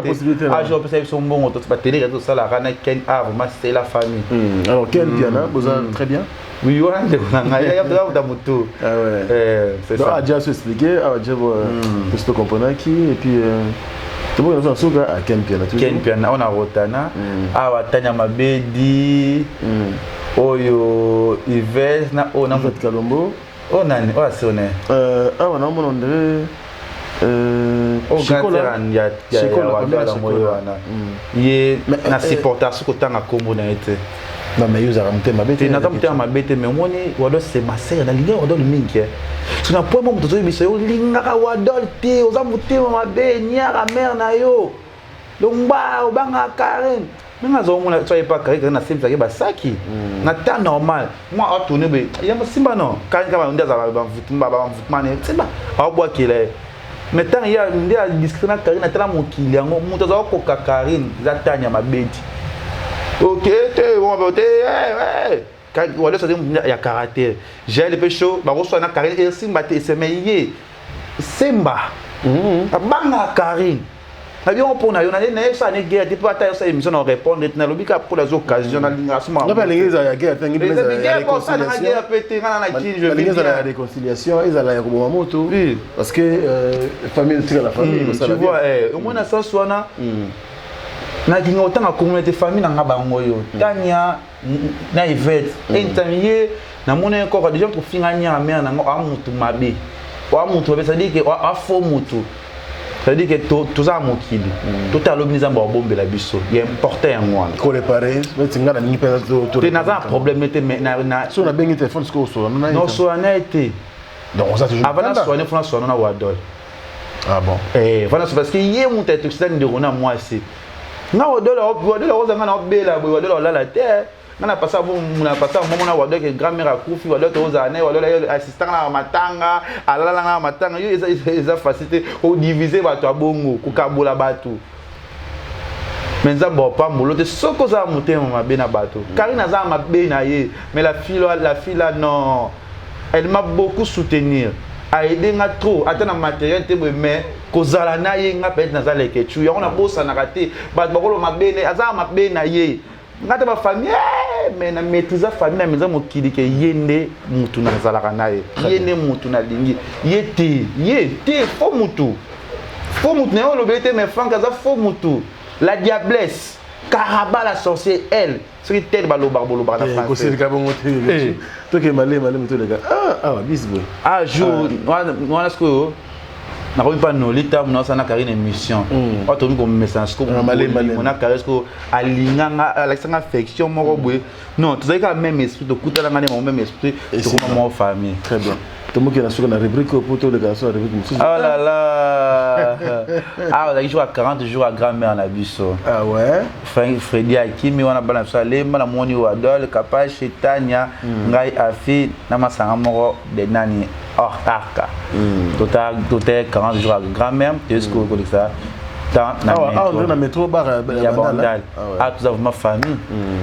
ah je pesa son bon auto pas télé tout ça la kana Ken vraiment c'est la famille alors Ken Piana vous très bien oui, on a des moto. Ah ouais. C'est ça. Ah, déjà se expliquer, ah, déjà pour comprendre qui et puis tout le monde a souvent à Ken Piana. Ken Piana, on a Rotana. Ah, Tanya Mabedi. Oyo Yves na on a fait Kalombo. On a c'est on est. Ah, on a mon André Chicola ye na supporter ce côté na Congo na été. Non mais ils ont monté ma bête. Tu n'as pas monté ma bête mais moi ni Wadol c'est ma sœur na ligue Wadol mingi. Tu n'as pas mon tozo biso linga ka Wadol te oza monté ma bête niara mère na yo. Longba obanga Karen. Menga zo mona tsoye pa Karen na simza ke basaki. Na ta normal. Moi a tourner be ya simba non. Karen ka ndia za ba mvutuma ne. Simba. A bwa kile. Mais tant il y a ndia discuter na Karen na tala mokili yango muto za ko Karen za tanya ma bête. OK, on va voter. Quand on il y a caractère. J'ai le pécho, bah reçoit na Karine et Simba te semeye. Simba. Banga Karine. Avion pour na yona na ça ne guerre depuis ata ça émission on répondre na lobika pour les occasions na lingasuma on pas les ya guerre tangi les guerre pour ça na guerre pété na qui je vais dire la réconciliation ils allaient ya ko moto parce que famille tire la famille ça tu vois au moins na ça soana na kinga otanga communauté famille na bango yo tania na Yvette entamier na mona encore déjà pour finanya mère na amutu mabe wa mutu ça dit que a faux mutu. Ça veut dire que tout ça mon kid, tout à l'obnisant bombe la biso, il est important en moi. Qu'on réparer, mais tu n'as ni pas de. Tu n'as pas problème mais na. Si on a bien téléphone, ce qu'on soit, non soit n'a été. Donc ça toujours. Avant de soigner, faut soigner na wadol. Ah bon. Voilà c'est parce que hier mon tête c'est de rona moi c'est. Na wadol oza na bela wadol la terre. On a passé un moment où on grand-mère a couffé, on a assistant à matanga, à la matanga, ils ont facilité pour diviser votre bongo, pour kabola bateau. Mais ça bon pas moulote, ce que ça a monté ma bena bateau. Karine a ma bena ye, mais la fille là non, elle m'a beaucoup soutenir. A aidé nga trop, attends matériel te mais kozala na ye nga peut-être na za lekechu. On a bossa na raté, ba bakolo ma bena, aza ma bena ye. Ngata ba famille mais na maîtriser famille na meza mokili ke yende mutu na zalaka naye yende mutu na lingi yete fo mutu ne on l'obéité mais franc za fo mutu la diablesse Karaba la sorcière elle ce qui tel baloba na français ko c'est ka bon moté to ke malé mutu les gars bisbo jour on ce que na ko pas no lita mo na Karine émission o to mi ko message ko on a caresse ko alinganga alexanga affection moko boye non tu sais quand même esprit de kutala ngane mo même esprit de comment famille très bien tout monde qui a sur la rubrique pour tous les garçons rubrique oh là là on a joué à 40 jours à grand-mère na biso ah ouais Freddy Akimi wana bana salema na moni wa dol kapage chetania ngai afi na masanga moko de nani arca total 40 jours à grand-mère est-ce que vous connaissez ça on est dans métro bar bandal tout ça ma famille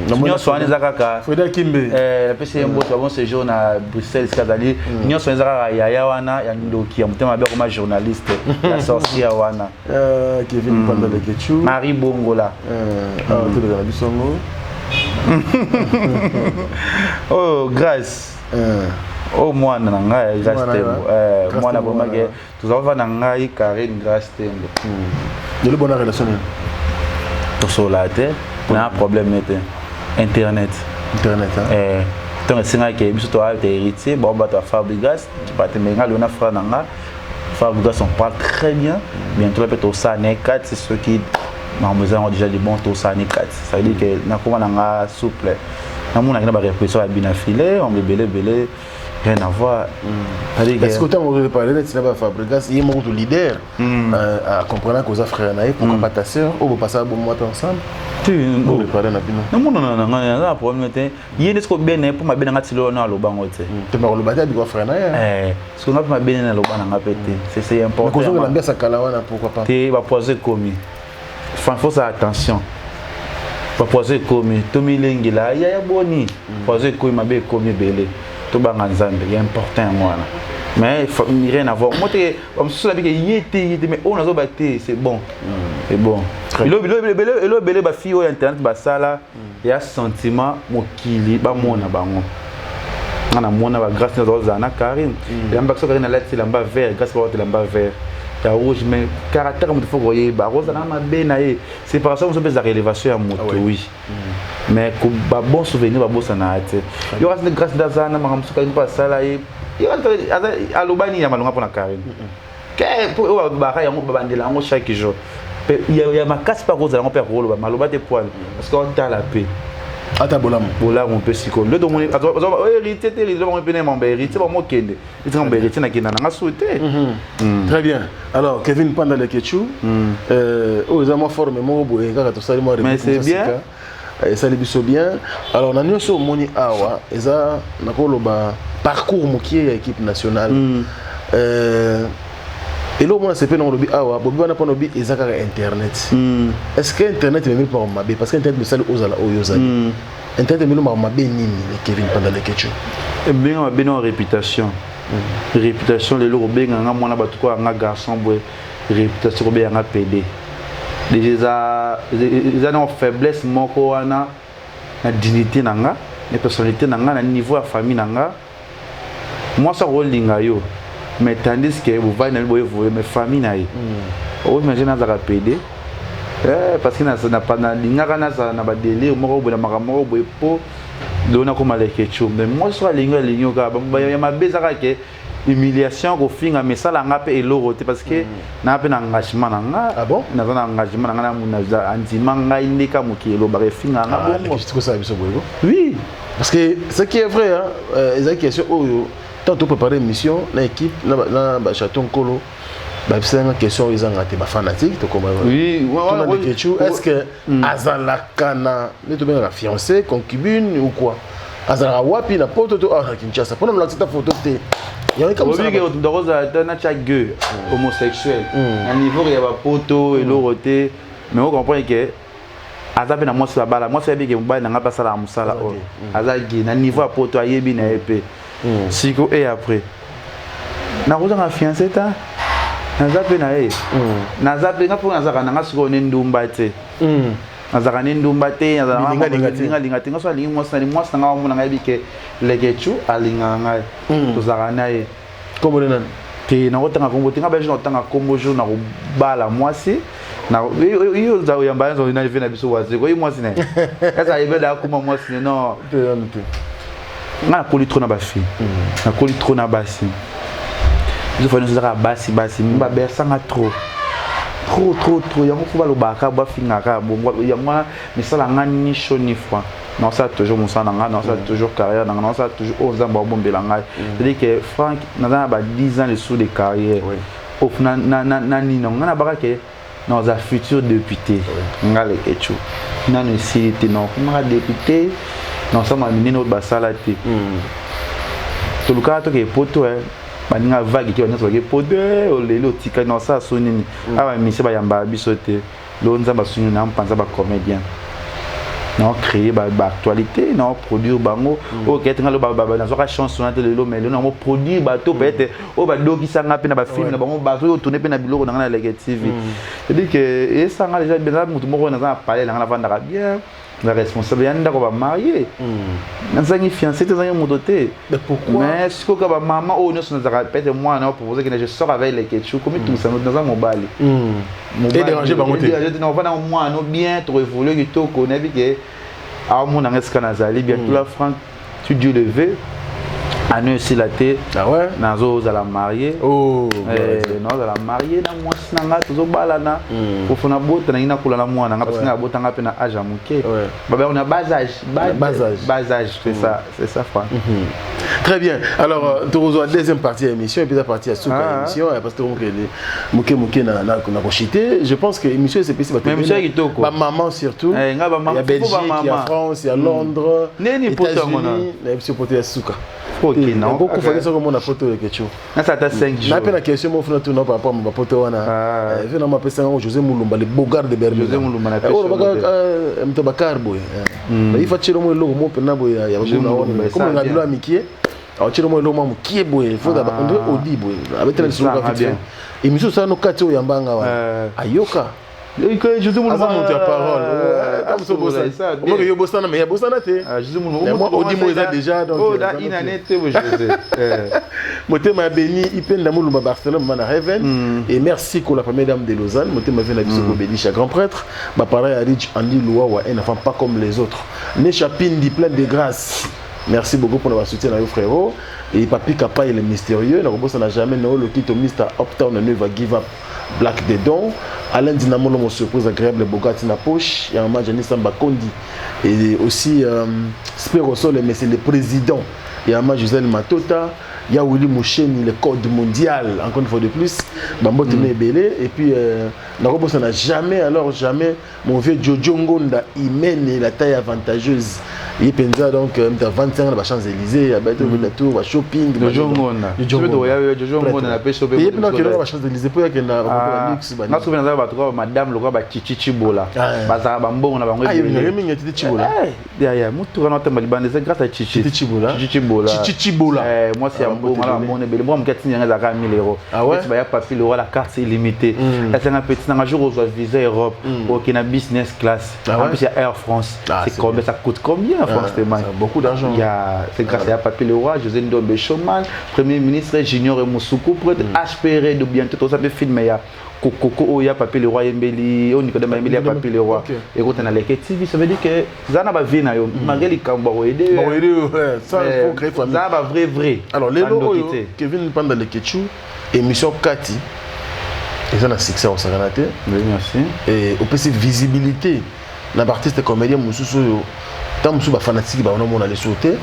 nous sommes les akaka Freddy Kimbe la PC bon séjour na Bruxelles Skazali nous sommes les akaka ya wana ya ndoki ya mutema ba comme journaliste la sorcière wana Kevin Panda de Ketchu Marie Bongola tout le bisongo oh grâce oh moi na ngai grâce tembo moi na vraiment que tout ça va na ngai Karine grâce tembo de la bonne relation tout ça là na problème était internet donc c'est vrai que biso to a été héritier bon ba ta Fabrigas tu pas te menga le na frère nanga Fabrigas on parle très bien bientôt le peut ça né 4 c'est ceux qui ont déjà des bons to ça né 4 ça veut dire que na comment nanga souple na mon na ba répression à bien affilé on belé rien à voir. Est-ce que tu as parlé de Fabrigas, il est mon leader à comprendre que vous avez frère naïf, pourquoi pas ta soeur, ou vous passez un bon mois ensemble. On parler na non non problème il est ce que bien pour ma bien ngati lo na lo bango te. Tu m'as rebattu avec frère naïf. Ce qu'on a ma bien na lo bana pété. C'est important. Parce que l'ambiance ça kalawana pourquoi pas. Tu va poser commis. Faut faire attention. Va poser commis. To milengi là, il y a boni. Poser commis ma bien commis belé. Tout banga nzambe il est important moi mais il rien à voir moi on se dit que yété mais on a zobaté c'est bon le belé ba fille au internet ba sala il y a sentiment mokili ba mona bango ana mona ba grâce à na Karine il amba so Karine la tila mba vert grâce à la mba vert ya rouge mais caractère comme il faut voyer ba rose na ma benaé séparation on peut faire élévation à moto oui mais ko ba bon souvenir ba bossa na ate yo reste grâce d'azana ma kamsuka pas sala et yo alobani ya malonga pona Karine que pour ba ka yango babandela ngo chaque jour il y a ma casse pas rose on peut rolo ba maloba te poil parce qu'on t'a la paix ata bolam on peut psycho le do mon héritier te le mon peine mon héritier bon mokende il mon héritier na kina na souhaité très bien alors Kevin Panda le Ketchu ils ont formé mon boy kaka to sali mo mais c'est bien et ça les biso bien alors na nyoso moni awa eza nakoloba parcours mokie ya équipe nationale et là moi c'est pas non lobi awa bobi bana pas lobi ezaka internet est-ce que internet est même pas mabe parce que internet misali ozala oyozali internet est même pas mabe nini Kevin Panda le Ketchu et bien mabe non réputation réputation les logo benga nga mwana batuko nga garçon boy réputation ko benga PD déjà une faiblesse moko wana na dignité nanga na personnalité nanga na niveau de famille nanga moi ça rolinga yo mais tandis que vous voyez na boye mais famille na ye o imagine na za PD parce que na pas na linga na za na ba délire moko bola makamoko boye po dona ko maleke chou mais moi ça linga linyo ka ba ya mabeza ka ke humiliation ko finga mais ça la ngape elorote parce que na pe na engagement nanga ah bon na za engagement nanga na muna za antima ngai ndeka mukelo ba finga nga bon c'est ça biso boyego oui parce que ce qui est vrai les questions tant tu préparer une mission na équipe na ba chaton kolo ba c'est une question ils ont été ba fanatique to comme oui est-ce que azala kana ne to bien la fiancée concubine ou quoi azala wapi na poto to à Kinshasa pour nous la petite photo té il y a comme ça oui que tu rose na cha gueux homosexuel à niveau il y a ba poto et l'oroté mais on comprend que azabe na moi c'est la bala moi c'est bien que mba na ngapa sala musala o azagi na niveau à poto ayebi na épée siko et après na rose na fiancé ta nazape na ye nazape ngapo nazaka nanga siko ne ndumba te nazaka ne ndumba te nazaka linga te ngaso lingi mwasa nga mona ngabi ke legechu alinga ngai tozaka na ye kombo nana te na otanga kombo te ngabe jona otanga kombo jo na bala mwasi na yo za oyamba nzo na vena biso wazi ko mwasi na esa yebeda kuma mwasi no nga koli trop na ba fi na koli trop na basi je fais nous basi mba bersanga trop yango faut ba lo baka ba finga ka bongo yango mais ça la ngani chaud ni fois non ça toujours mon sang non ça toujours carrière non ça toujours aux amba bombela ngai c'est-à-dire que Franck na ba 10 ans de sous de carrière au na ni non na ba ke non za futur député ngale kechu na ne cité non comment député non ça m'a mené notre basalati tout le cas to ke poto baninga vague qui on a poder o lelo tika non ça sonini aba mise ba yamba bisote lo nzamba sunu na mpanza ba comédien non créer ba actualité non produire bango o ketenga lo ba na zoka chanson na lelo mais le non produire ba to peut-être o ba doki sanga pe na ba film na bango ba so tourner pe na biloko na Lege TV c'est dire que et ça nga déjà bien mutu moko na parler na vanda bien la responsable yanda ko ba marié nanzangi fiancé tezangi modoté mais pourquoi mais ce que ba maman o ne se peut-être moi na proposer que je sors avec les ketchup comme tout ça dans mobile et déranger bango té non va na moi no bien to évoluer que to connaît que à mon ngeska nazali bien tout la Franck tu Dieu levé à nous aussi la tête ah ouais nazo za la mariée oh non za la mariée na moi sinanga tozo balana pour fona bota na ina kula na mwana nga parce que bota nga pe na âge amuke baba on a bas âge c'est ça Franck très bien alors tu rejoins deuxième partie de l'émission et puis la partie à souka émission parce que muke na ko chiter je pense que émission c'est possible ba maman surtout il y a Belgique il y a France il y a Londres États-Unis na émission portée à souka OK non beaucoup faut ça comme on a photo de quelque chose na ça ta 5 jours na pe na question mo funa tuna par rapport à ma photo wana vu na ma pesa José Mulumba le Bogard de Berlin José Mulumba na pesa mtabakar boy il faut tirer mo logo mo pena boy ya babuna comme on a bilo amikie alors tirer mo logo mo kie boy faut d'abord on doit odi boy avec très souvent fait et monsieur ça no kati o yambanga wa ayoka je te montre mon parole comme ça bossa ça moi yo bossa na mais ya bossa na te je montre moi odi mo déjà donc oh da inanete José motema béni ipenda mulumba Barcelone mana Heaven et merci pour la première dame de Lausanne motema vient na biso ko béni grand prêtre ba pareil à Rich Andy Loa wa un enfant pas comme les autres né chapindi plein de grâce. Merci beaucoup pour notre soutien à vous frérot et Papi Kapa il est mystérieux na n'a jamais no le kit au Mr Uptown ne va give up Black des dons Alain Dinamolo mon surprise agréable Bogati na poche il y a un match Jani Samba Kondi et aussi Spero Sol mais c'est le président il y a un match Josel Matota il y a Willy Moucheni le code mondial encore une fois de plus Bambo Tene Belé et puis n'a jamais alors jamais mon vieux Jojo Ngonda il mène la taille avantageuse il pensa donc 25 ans Champs-Élysées à battre le tour shopping Jojo Ngona Jojo Ngona na peso pe non que la Champs-Élysées pour que na luxe ba na souvenir za ba to madame lokwa ba chichibola baza ba mbongo na bango ah il y a mingi chichibola ya mutu kana tamba libande c'est grâce à chichibola moi c'est un bon ala mone bele moi mkati nyanga za ka 1000 euros tu vas ya papier le roi la carte c'est illimité là c'est un petit un jour on visa Europe OK na business class en plus il y a Air France c'est combien ça coûte combien forcément beaucoup d'argent il y a c'est grâce à papier le roi José Ndombe Choman premier ministre Junior et Moussoukou pour HPR de bientôt tout ça peut filmer ya Coco ya papier le roi Mbeli on Nicolas Mbeli ya papier le roi et quand on a les TV ça veut dire que zana ba vie na yo malgré les kamba aider ça il faut créer famille ça va vrai alors les lots Kevin pendant les Ketchou émission Kati ils ont un succès au Saganate merci et au PC visibilité l'artiste comédien Moussou tant Moussou ba fanatique ba on a les sauter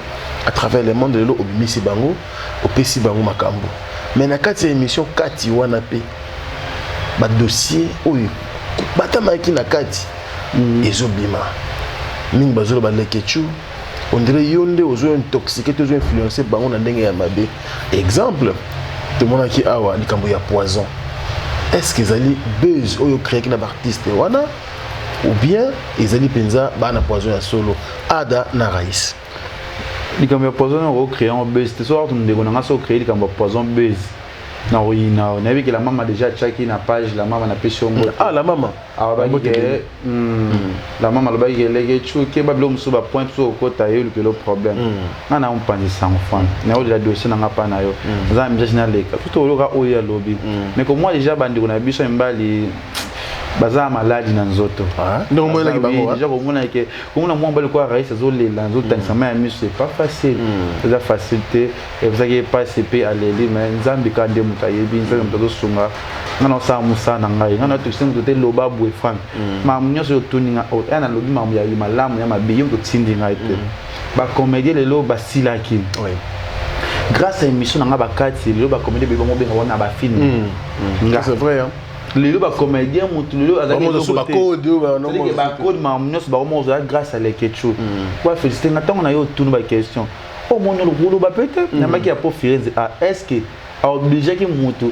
à travers le monde de l'eau au Misi Bango au PC Bango Makambo mais na Kati émission Kati wana pe ba dossier oyo batamaki na Kati ezobima mingi bazolo ba lekechu on dirait yonde ozo intoxiqué ozo influencer bango na ndenge ya mabe exemple tout monde qui awa likambo ya poison est-ce que zali buzz oyo créé na artiste wana ou bien ezali penza bana poison ya solo ada na raïs likambo ya poison on créé en buzz c'est soit on ndeko na so créé likambo poison buzz na ruina on a vu que la maman déjà checké na page la maman na pêché ngo ah la maman la maman le baïe les chuke bablo musuba point so kota yo que le problème na on pense sans enfant na o de la dossier na ngapa na yo za mjina leka tout lo ka o ya lobby mais comme moi déjà bandi ko na biso mbali baza maladi na nzoto non moi na kibango déjà comme on a moins bali quoi raïs zo le la nzoto tanisama ya miso c'est pas facile c'est facilité et vous avez pas CP à l'élite mais nzambi ka de mutayebi nzambi mutazo sunga ngana sa musa na ngai ngana to sengo te loba boy frank ma munyoso tuninga o ana lobi ma ya malamu ya mabiyo to tindi ngai te ba comédien lelo ba silaki grâce à émission na ba kati lelo ba comédien be bango benga wana ba film c'est vrai hein les ba comédien mutu lelo azaki so ba code non ba code ma munyoso ba mo grâce à les ketchu quoi féliciter ngatonga na yo tunu ba question au mon le ba peut-être na maki a pour Firenze est-ce que a obligé que mutu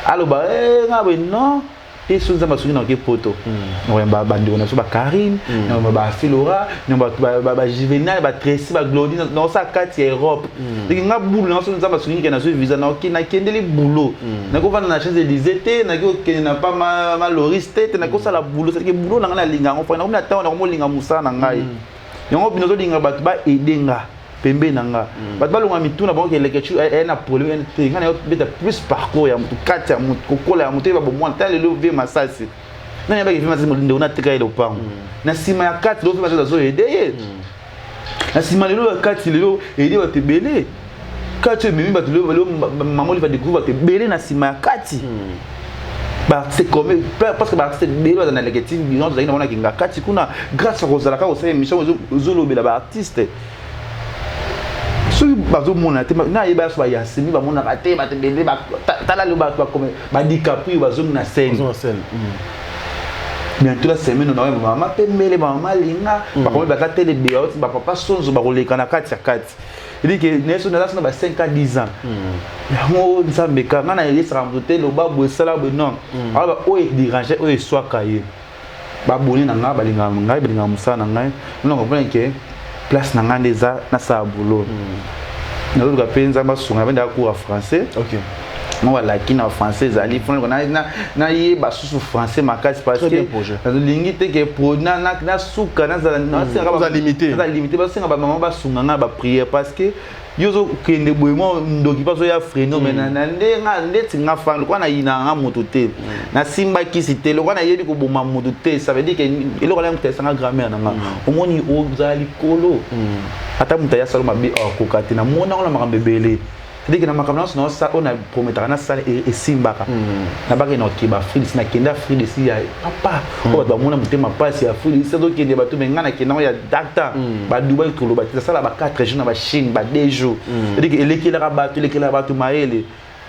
alors bah ngabe non et sous za masuni na ke poto ouais ba bandi on a so ba Karine ba Filora ba Juvenal ba Tracy ba Glodine dans sa Kati Europe donc nga boulot na so za masuni ke na so visa na ki na kendeli boulot na ko vana na Champs-Élysées te na ko ke na pas maloriste te na ko sala boulot c'est que boulot na linga on fa na ko na ta na ko linga musa na ngai yango bino zo linga ba edenga pembe nanga bat balonga mituna bango lekechu na problème ngana yo beta plus parcours ya mutu kati ya mutu kokola ya mutu ba bomwa tale le ve masasi nani ba ke vima zimo ndona tika ile upango na sima ya kati lo vima zo aider na sima lelo ya kati lelo aider ba tebele kati mimi ba lelo maman li va découvrir ba tebele na sima ya kati bah c'est comme parce que bah c'est belo dans les getting bilan za ina wana kinga kati kuna grâce à Rosalaka au sein mission zolo bela ba artiste soki bazomona te na yeba so ya semi ba mona te ba te bele ba tala le ba comme ba dikapu bazom na scène bientôt la semaine on a maman pe mele maman linga ba comme ba ka tele biot ba papa sonzo ba koleka na kati ya kati il dit que neso na ba 5 à 10 ans yango nzambe ka ngana ile sera mbote lo ba bo sala bo non aba o e diranger o e soit kaye ba boni na nga ba linga musana ngai non comprendre que place na ngande za na sa boulot na lo ka penza ba sunga benda cours français OK moi voilà qui na français ali fond na ye ba sous français makasi parce que na lingi te que pro na suka na za na limité ba senga ba maman ba sunga na ba prière parce que yozo kende boyemo ndoki paso ya freno mais na ndenga ndeti nga fang kwa na ina nga moto te na simba kisi te lo kwa na yebi ko boma moto te ça veut dire que elo kwa la sanga grammaire na nga omoni o zali kolo ata mutaya salo mabi ko kati na mona ona makambe bele c'est dire que na makambe na ça on a promettre na sala et simbaka na baka na kiba free na kenda free si ya papa o ba mona mutema passe ya free c'est donc kende batu menga na kenda ya docteur ba Dubai to lo ba sala ba 4 jours na ba Chine ba 2 jours c'est dire que elekela batu maele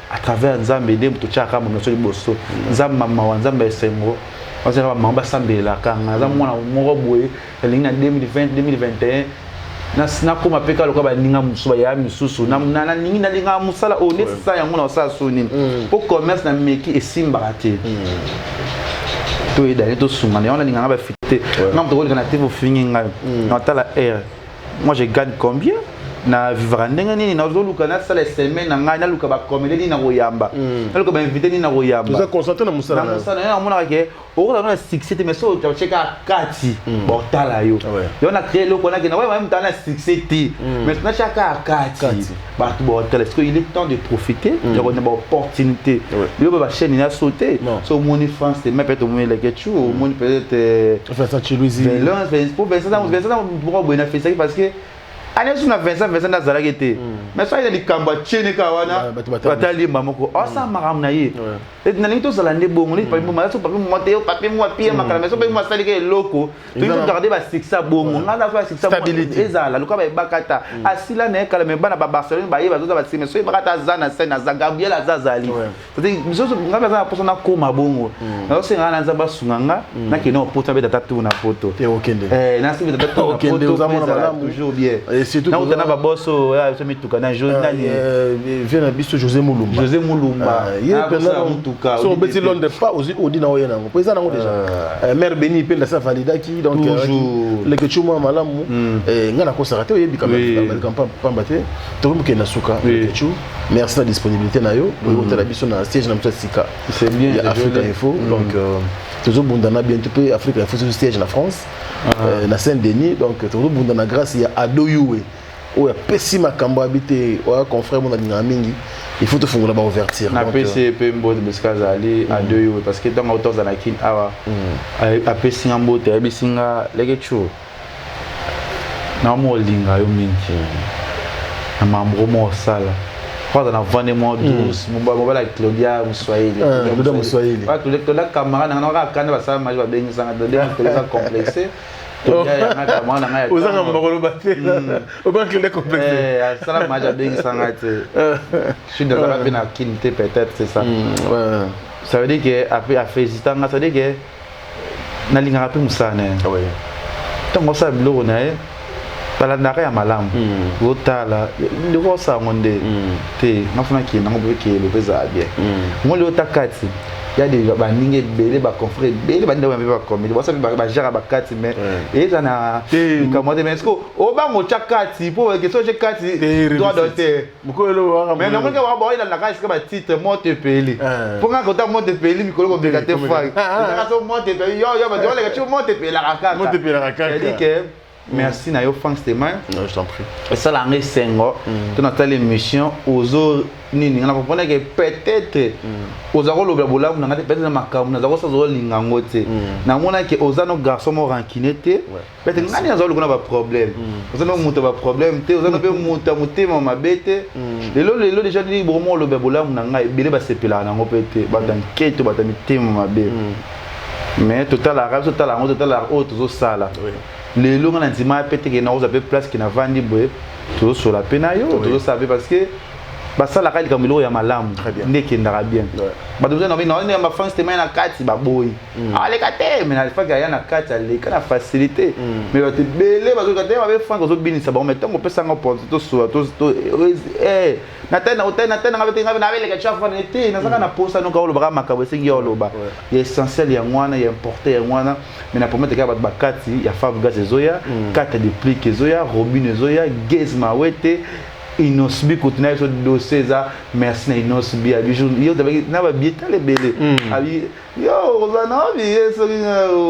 à travers nzambe dem to chaka mo so liboso nzambe mama wa nzambe esengo parce que mama ba sambela kanga za mwana moko boye elinga 2020 2021 na koma peka loka ba ninga musuba ya misusu na ningi na linga musala o nesa ya mona osala soni pour commerce na meki esimba te to ida to sunga na ninga ba fité ngam to ko na te vo finga na tala air moi je gagne combien na vivre ndenge nini na zoluka na sala semaine na ngai na luka ba komele ni na royamba na luka ba invité ni na royamba vous êtes concentré na musala na musala na mona ke o na succès mais so tu cheka kati botala yo yo na créer loko na ke na ouais mutana succès mais na chaka kati ba tu botala est-ce qu'il est temps de profiter de une opportunité yo ba chaîne na sauter so moni France c'est même peut-être mon les quelque chose moni peut-être Vincent Chiluizi pour Vincent pour bénéficier parce que année sur na Vincent na zalagete mais ça il a dit kamba chene ka wana batali mamoko asa maram na ye et na linto zalande bongo ni papi mo so papi mo te papi mo pia makala mais so papi mo sali ke loko tu to garder ba sixa bongo ngala fa sixa stabilité ezala luka ba bakata asila na kala me bana ba Barcelone ba ye ba zo ba sime so bakata zana na za Gabriel azazali c'est biso ngaba za poso na koma bongo na so ngana za ba sunganga na ke no poto be tatu na poto te okende na si be tatu na poto toujours bien et surtout na utana ba bosso ya so mituka na journal vient na biso José Moulumba ye pena mutuka so beti londe pas aussi odi na oyena ngo pesa nango déjà mère Beni pe la sa validaki donc le que tu moi malamu ngana ko sarate oyebi quand même pamba te to mu ke na suka tu merci la disponibilité na yo pour la biso na siège na mtsa sika c'est bien Africa Info donc toujours bundana bientôt pe Africa Info sur siège na France na Saint-Denis donc toujours bundana grâce ya Adoyoué o ya pessima kambo habité o confrère mon alinga mingi il faut te fungula ba ouverture na PCP mbote beskaza ali Adoyoué parce que dans autos za nakin awa a pessinga mbote ya bisinga leke chu na mo linga yo mingi na mambo mo sala kwa na vane mo douce mo la Claudia Muswahili Claudia Muswahili wa to la camera na nga kana ba sa ma ba bengi sanga de la complexé ozanga mbakolo baté obanki le complexé sala ma ja bengi sanga te je suis dans la peine à quinte peut-être c'est ça ça veut dire que après a fait zitanga ça veut dire que na linga rapi musane tango sa bilo na bala ndaka ya malamu otala ndiko sa ngonde te nafuna ki nango be ke le peza bien ngoli otakati ya de ba ninge bele ba confrère bele ba ndawa ba comedy ba sa ba jara ba kati mais eza na comment mais est-ce que o ba mo chakati pour que so je kati droit d'auteur mukolo wa mais non que wa ba ila la ka ba titre monte peli pour nga kota monte peli mikolo ko be kate fa eza so monte peli yo ba dole ka chu monte peli la ka monte peli la ka dit que merci na yo Franck Stéman non je t'en prie et ça la ngesengo tu na telle émission ozo nini na comprendre que peut-être ozako lo blabola na ngate peut-être na makamu na zako sazo lingango te na mona que ozano garçon mo rankinete peut-être ngani azo lo na ba problème ozano muto ba problème te ozano pe muta mutema mabete lelo déjà ni vraiment lo blabola na ngai bele ba sepela na ngo pete ba danketo ba mitema mabe mais total arabe total ngo total autre zo sala les longs en antima peut-être que na oza pe place qui na vandi boy tout sur la penayo tout ça parce que ba ça la kali comme lo ya malamu ndeke ndara bien ba dozo na bino na ba France te na kati ba boy ale kate mais na fa ga ya na kati ale kana facilité mais ba te belé ba zo kate ba be France zo binisa ba metango pesa ngo pour tout sur tout na tena nga betenga na bele ka chafa na te na saka na posa no ka lo ba makabo sengi yo lo ba essentiel ya ngwana ya importer ya ngwana mais na promettre ka ba kati ya fa gaz zoya kata de plique zoya robine zoya gezma wete inosbi kutuna so dossier za merci na inosbi abi yo tabe na ba bieta le bele abi yo ozana bi eso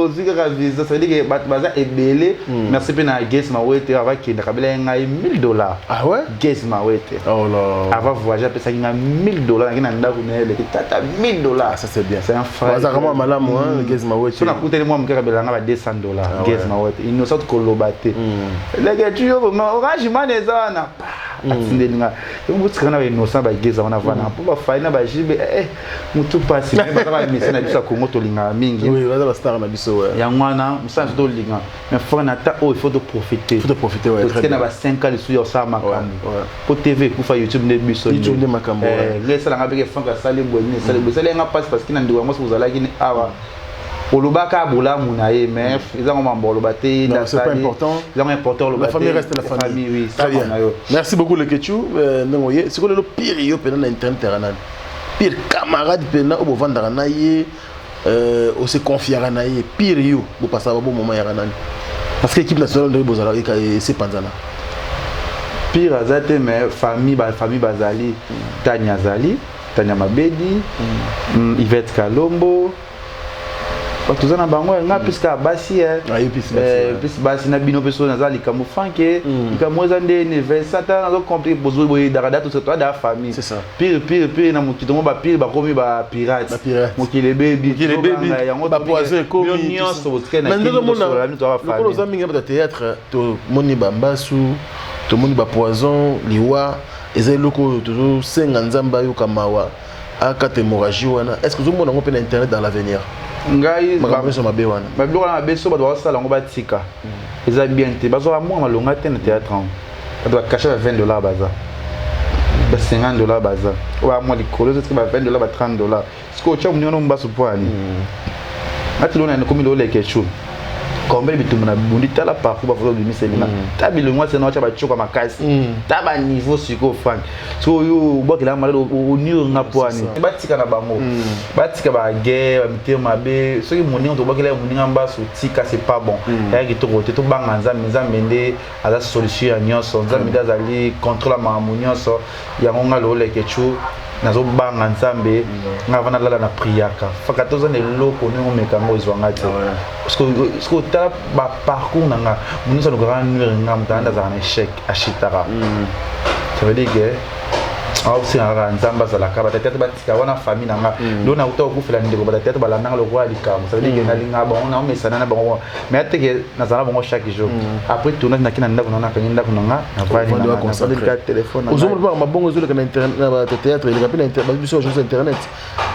ozika ka visa ça veut dire que baza ebele merci pe na gezma wete avec ki na kabela ngai $1000 ah ouais gezma wete oh là avant voyager pe ça ngai $1000 na ndako na ele tata $1000 ça c'est bien c'est un frère baza vraiment malamu gezma wete so na kutele moi mkaka bela nga ba $200 gezma wete innocent kolobate lege tu yo orange maneza na atsindelinga yomutsika na innocent ba geza wana vana po ba faina ba jibe mutu pasi ba ba misi na biso Congo to linga mingi oui baza ba star na biso ya ngwana musanzo to linga mais faut na ta il faut de profiter ouais très bien na ba 5 ans sur yo sa makambo po TV ku fa YouTube ne biso YouTube ne makambo ngesa la ngabeke fanga sale boni sale nga passe parce que na ndiwa mo so zala kini awa Olobaka bola munaye mais ils ont mambo lobate non c'est pas important. Ils ont important la famille reste la famille. Oui, très bien. Merci beaucoup le Ketchou. Nangoye, c'est quoi le pire yo pendant internet terrain. Pire camarade pendant au vendre na ye au se confier na ye pire yo pour passer un bon moment ya na. Parce que l'équipe nationale de Bozala et c'est Panzana. Pire azate mais famille bazali Tanya Zali, Tanya Mabedi, Yvette Kalombo. Tout ça na bango nga puisque basi puis basi na bino peso na zali kamu fanke kamu zande ne sata na compliqué bozo boy darada tout ça toi da famille c'est ça pire na mukitongo ba pire ba komi ba pirate mokile baby ba poison komi nyonso botkena mais ndeko mona lokolo za mingi ba théâtre to moni ba mbasu to moni ba poison liwa ezali loko toujours senga nzamba yo kamawa akate hémorragie wana est-ce que vous mona ngopena internet dans l'avenir ngai makambeso mabe wana mabilo na beso ba doit sala ngo batika eza bien te bazo mo malonga te na théâtre ba doit cacher $20 baza ba $50 baza wa mo likolo c'est ba $20 ba $30 ce que tu as munyono mbaso poani atlona ne komi lo le kechu combien bitu na bundi tala parcours ba foto de miselina tabilo moi c'est na cha ba choka makasi taba niveau siko frank so yo bokela malade o niyo na poani batika na bango batika ba guerre ba mitema be so ki moni to bokela moni ngamba so tika c'est pas bon ya ki to côté to banga nzambe nde ala solution ya nyonso nzambe azali contrôle ma nyonso ya ngonga lo le kechu nazo banga nzambe ngavana lala na priaka fakatoza ne loko ne ngomekango ezwanga te parce que ta ba parcours nanga munisa no grand nuire ngam tanda za na échec ashitara ça veut dire que aussi en nzamba za la kaba tete batika wana famille nanga lona uta okufela ndeko ba tete balanda le roi likamo ça veut dire que na linga ba on a mesana na bango mais ateke na zala bango chaque jour après tourner na kina ndako na kanyinda kunanga na vali na ka téléphone na ozomo ba mabongo zolo kana internet na théâtre il rappelle internet sur internet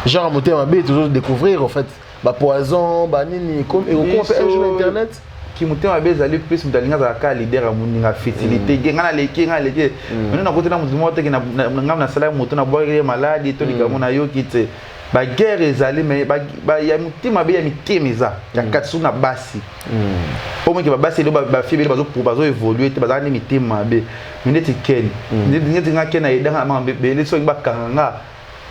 genre monter ma bé toujours découvrir en fait ba poison ba nini comme et on fait un jour internet qui monte ma base aller plus mutalinga za ka leader ya muninga fertilité ngana leki mais na côté na mutumo te na ngam na sala mutu na boire maladie to likamo na yo kite ba guerre ezali mais ba ya mutima be ya mitemeza ya katsu na basi au moins que ba basi ba fibre bazo évoluer te bazani mitima be mineti ken ndeti nga ken na idanga ma be le so ba kanga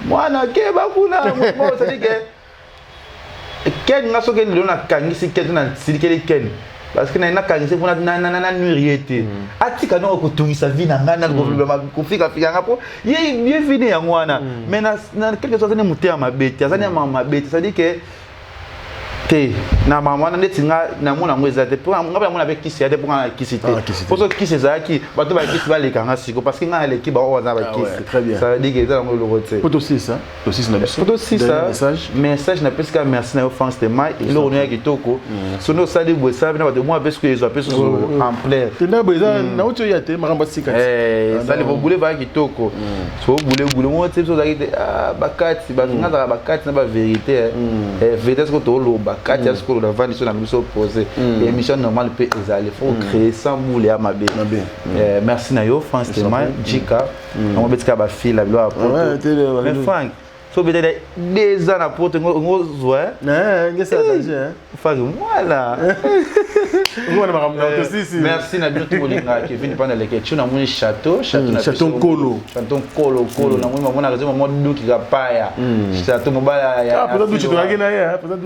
mwana ke ba kuna mo ça dit que ken nga so ken le na kangisi ken na silikeli ken parce que na kangisi pour na nuiriete atika no ko tungisa vie na ngana ko fika ngapo ye vie ya ngwana mais na quelque chose ne mutea mabeti azani mabeti ça dit que te na mama na netinga na mona ngweza te pour ngaba mona avec kisi ate pour kisi te pour ça kisi za ki bato ba kisi ba lekanga siko parce que nga leki ba oza ba kisi ça veut dire que ça ngolo le rote photo 6 hein photo 6 na biso photo 6 message na pesca merci na France de mai il on est kitoko sono sali bo ça na bato moi parce que ils appellent en plein tena boza na uto ya te maramba sika sali bo boule ba kitoko so boule mo te so za ki bakati ba ngata bakati na ba vérité vérité ko to lo bakati ya skolo na vandi so na miso poser émission normale peut ezali faut créer sans boule ya mabe merci na yo France Tema Jika on betika ba fille la gloire mais Frank so peut-être des ans pour te ngozo ngesa danger Frank voilà merci na bien tout molinga qui vient pendant les questions na mon château Kolo na moi mona raison moi duki ga paya château mobala ya peut-être duchi toaki na ya peut-être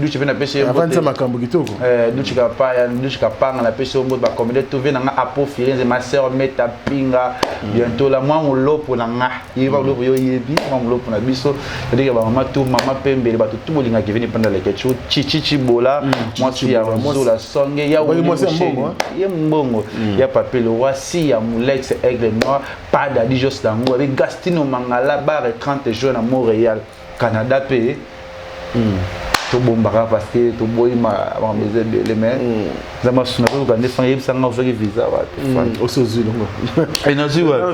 duchi vena pêcher avanza makambo kitoko duchi ga paya duchi ka panga na pêcher mot ba communauté tout vena nga apo firenze ma sœur meta pinga bientôt la moi on lopo na nga yiba lopo yo yebi moi on lopo na biso c'est-à-dire ba maman tout maman pembe ba tout molinga qui vient pendant les questions chichi bola moi ya la songe ya mbongo ya papier le roi si ya Moulex aigle noir pas d'adi juste d'amour avec Gastino Mangala bar 30 jours à Montréal Canada pays to bombara parce que to boy ma baiser les mains zama suna ko gande fan yeb sanga ofaki visa wa au sozulu et naziwa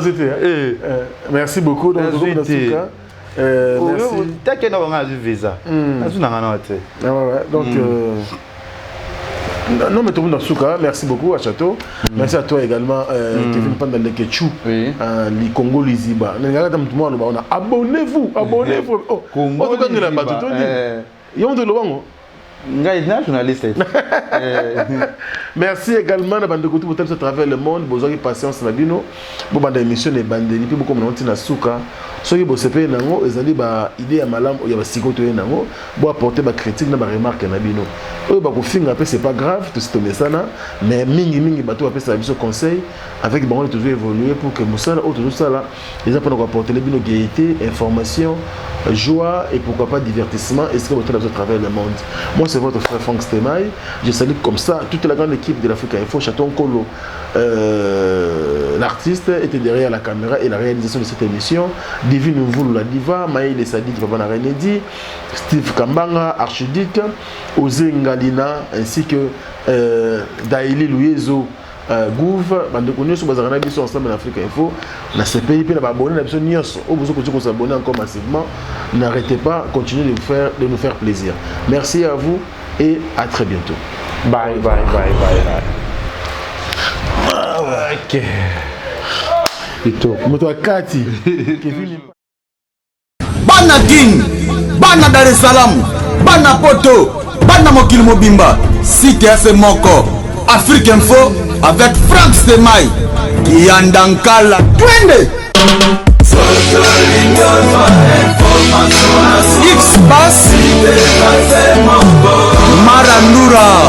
merci beaucoup donc merci t'as qu'un an de visa donc non mais tout le monde souka merci beaucoup à Château merci à toi également Kevin Pandal le Ketchou li Congo Liziba on a abonnez-vous oh Congo Yon de Lobango. Journaliste. Merci également à Bande Koutou pour travers le monde. Besoin de patience na bino. Bon bande émission les bandes ni beaucoup mon na souka. Soki bo sepe nango ezali ba idée ya malam ya ba sikoto nango. Bo apporter ba critique na ba remarque na bino. Oyo ba ko finga pe c'est pas grave tout ce mesana mais mingi bato apé ça biso conseil avec bon toujours évoluer pour que musala ou tout ça là les gens pour apporter les bino gaieté, information, joie et pourquoi pas divertissement et ce que votre à travers le monde. Moi c'est votre frère Franck Stemay. Je salue comme ça toute la grande équipe de l'Afrique Info, Chaton Kolo. L'artiste était derrière la caméra et la réalisation de cette émission. Divine Mvoulou la diva, Maïle Sadik Papa Renedi, Steve Kambanga, Archidic, Ozé Ngalina ainsi que Daïli Louiezo Gouv, bande connu sur Bazarana Biso ensemble en Afrique Info. La CPI puis la abonné la personne Nios. Au besoin que vous s'abonner encore massivement. N'arrêtez pas, continuez de nous faire plaisir. Merci à vous et à très bientôt. Bye. Ok. Et tout. Moto Kati. Bana King, Bana Dar es Salaam, Bana Poto, Bana Mokil Mobimba, CTF Moko, Afrique Info avec Franck Stemay, Yandankala, Twende. X-Bass, Marandura.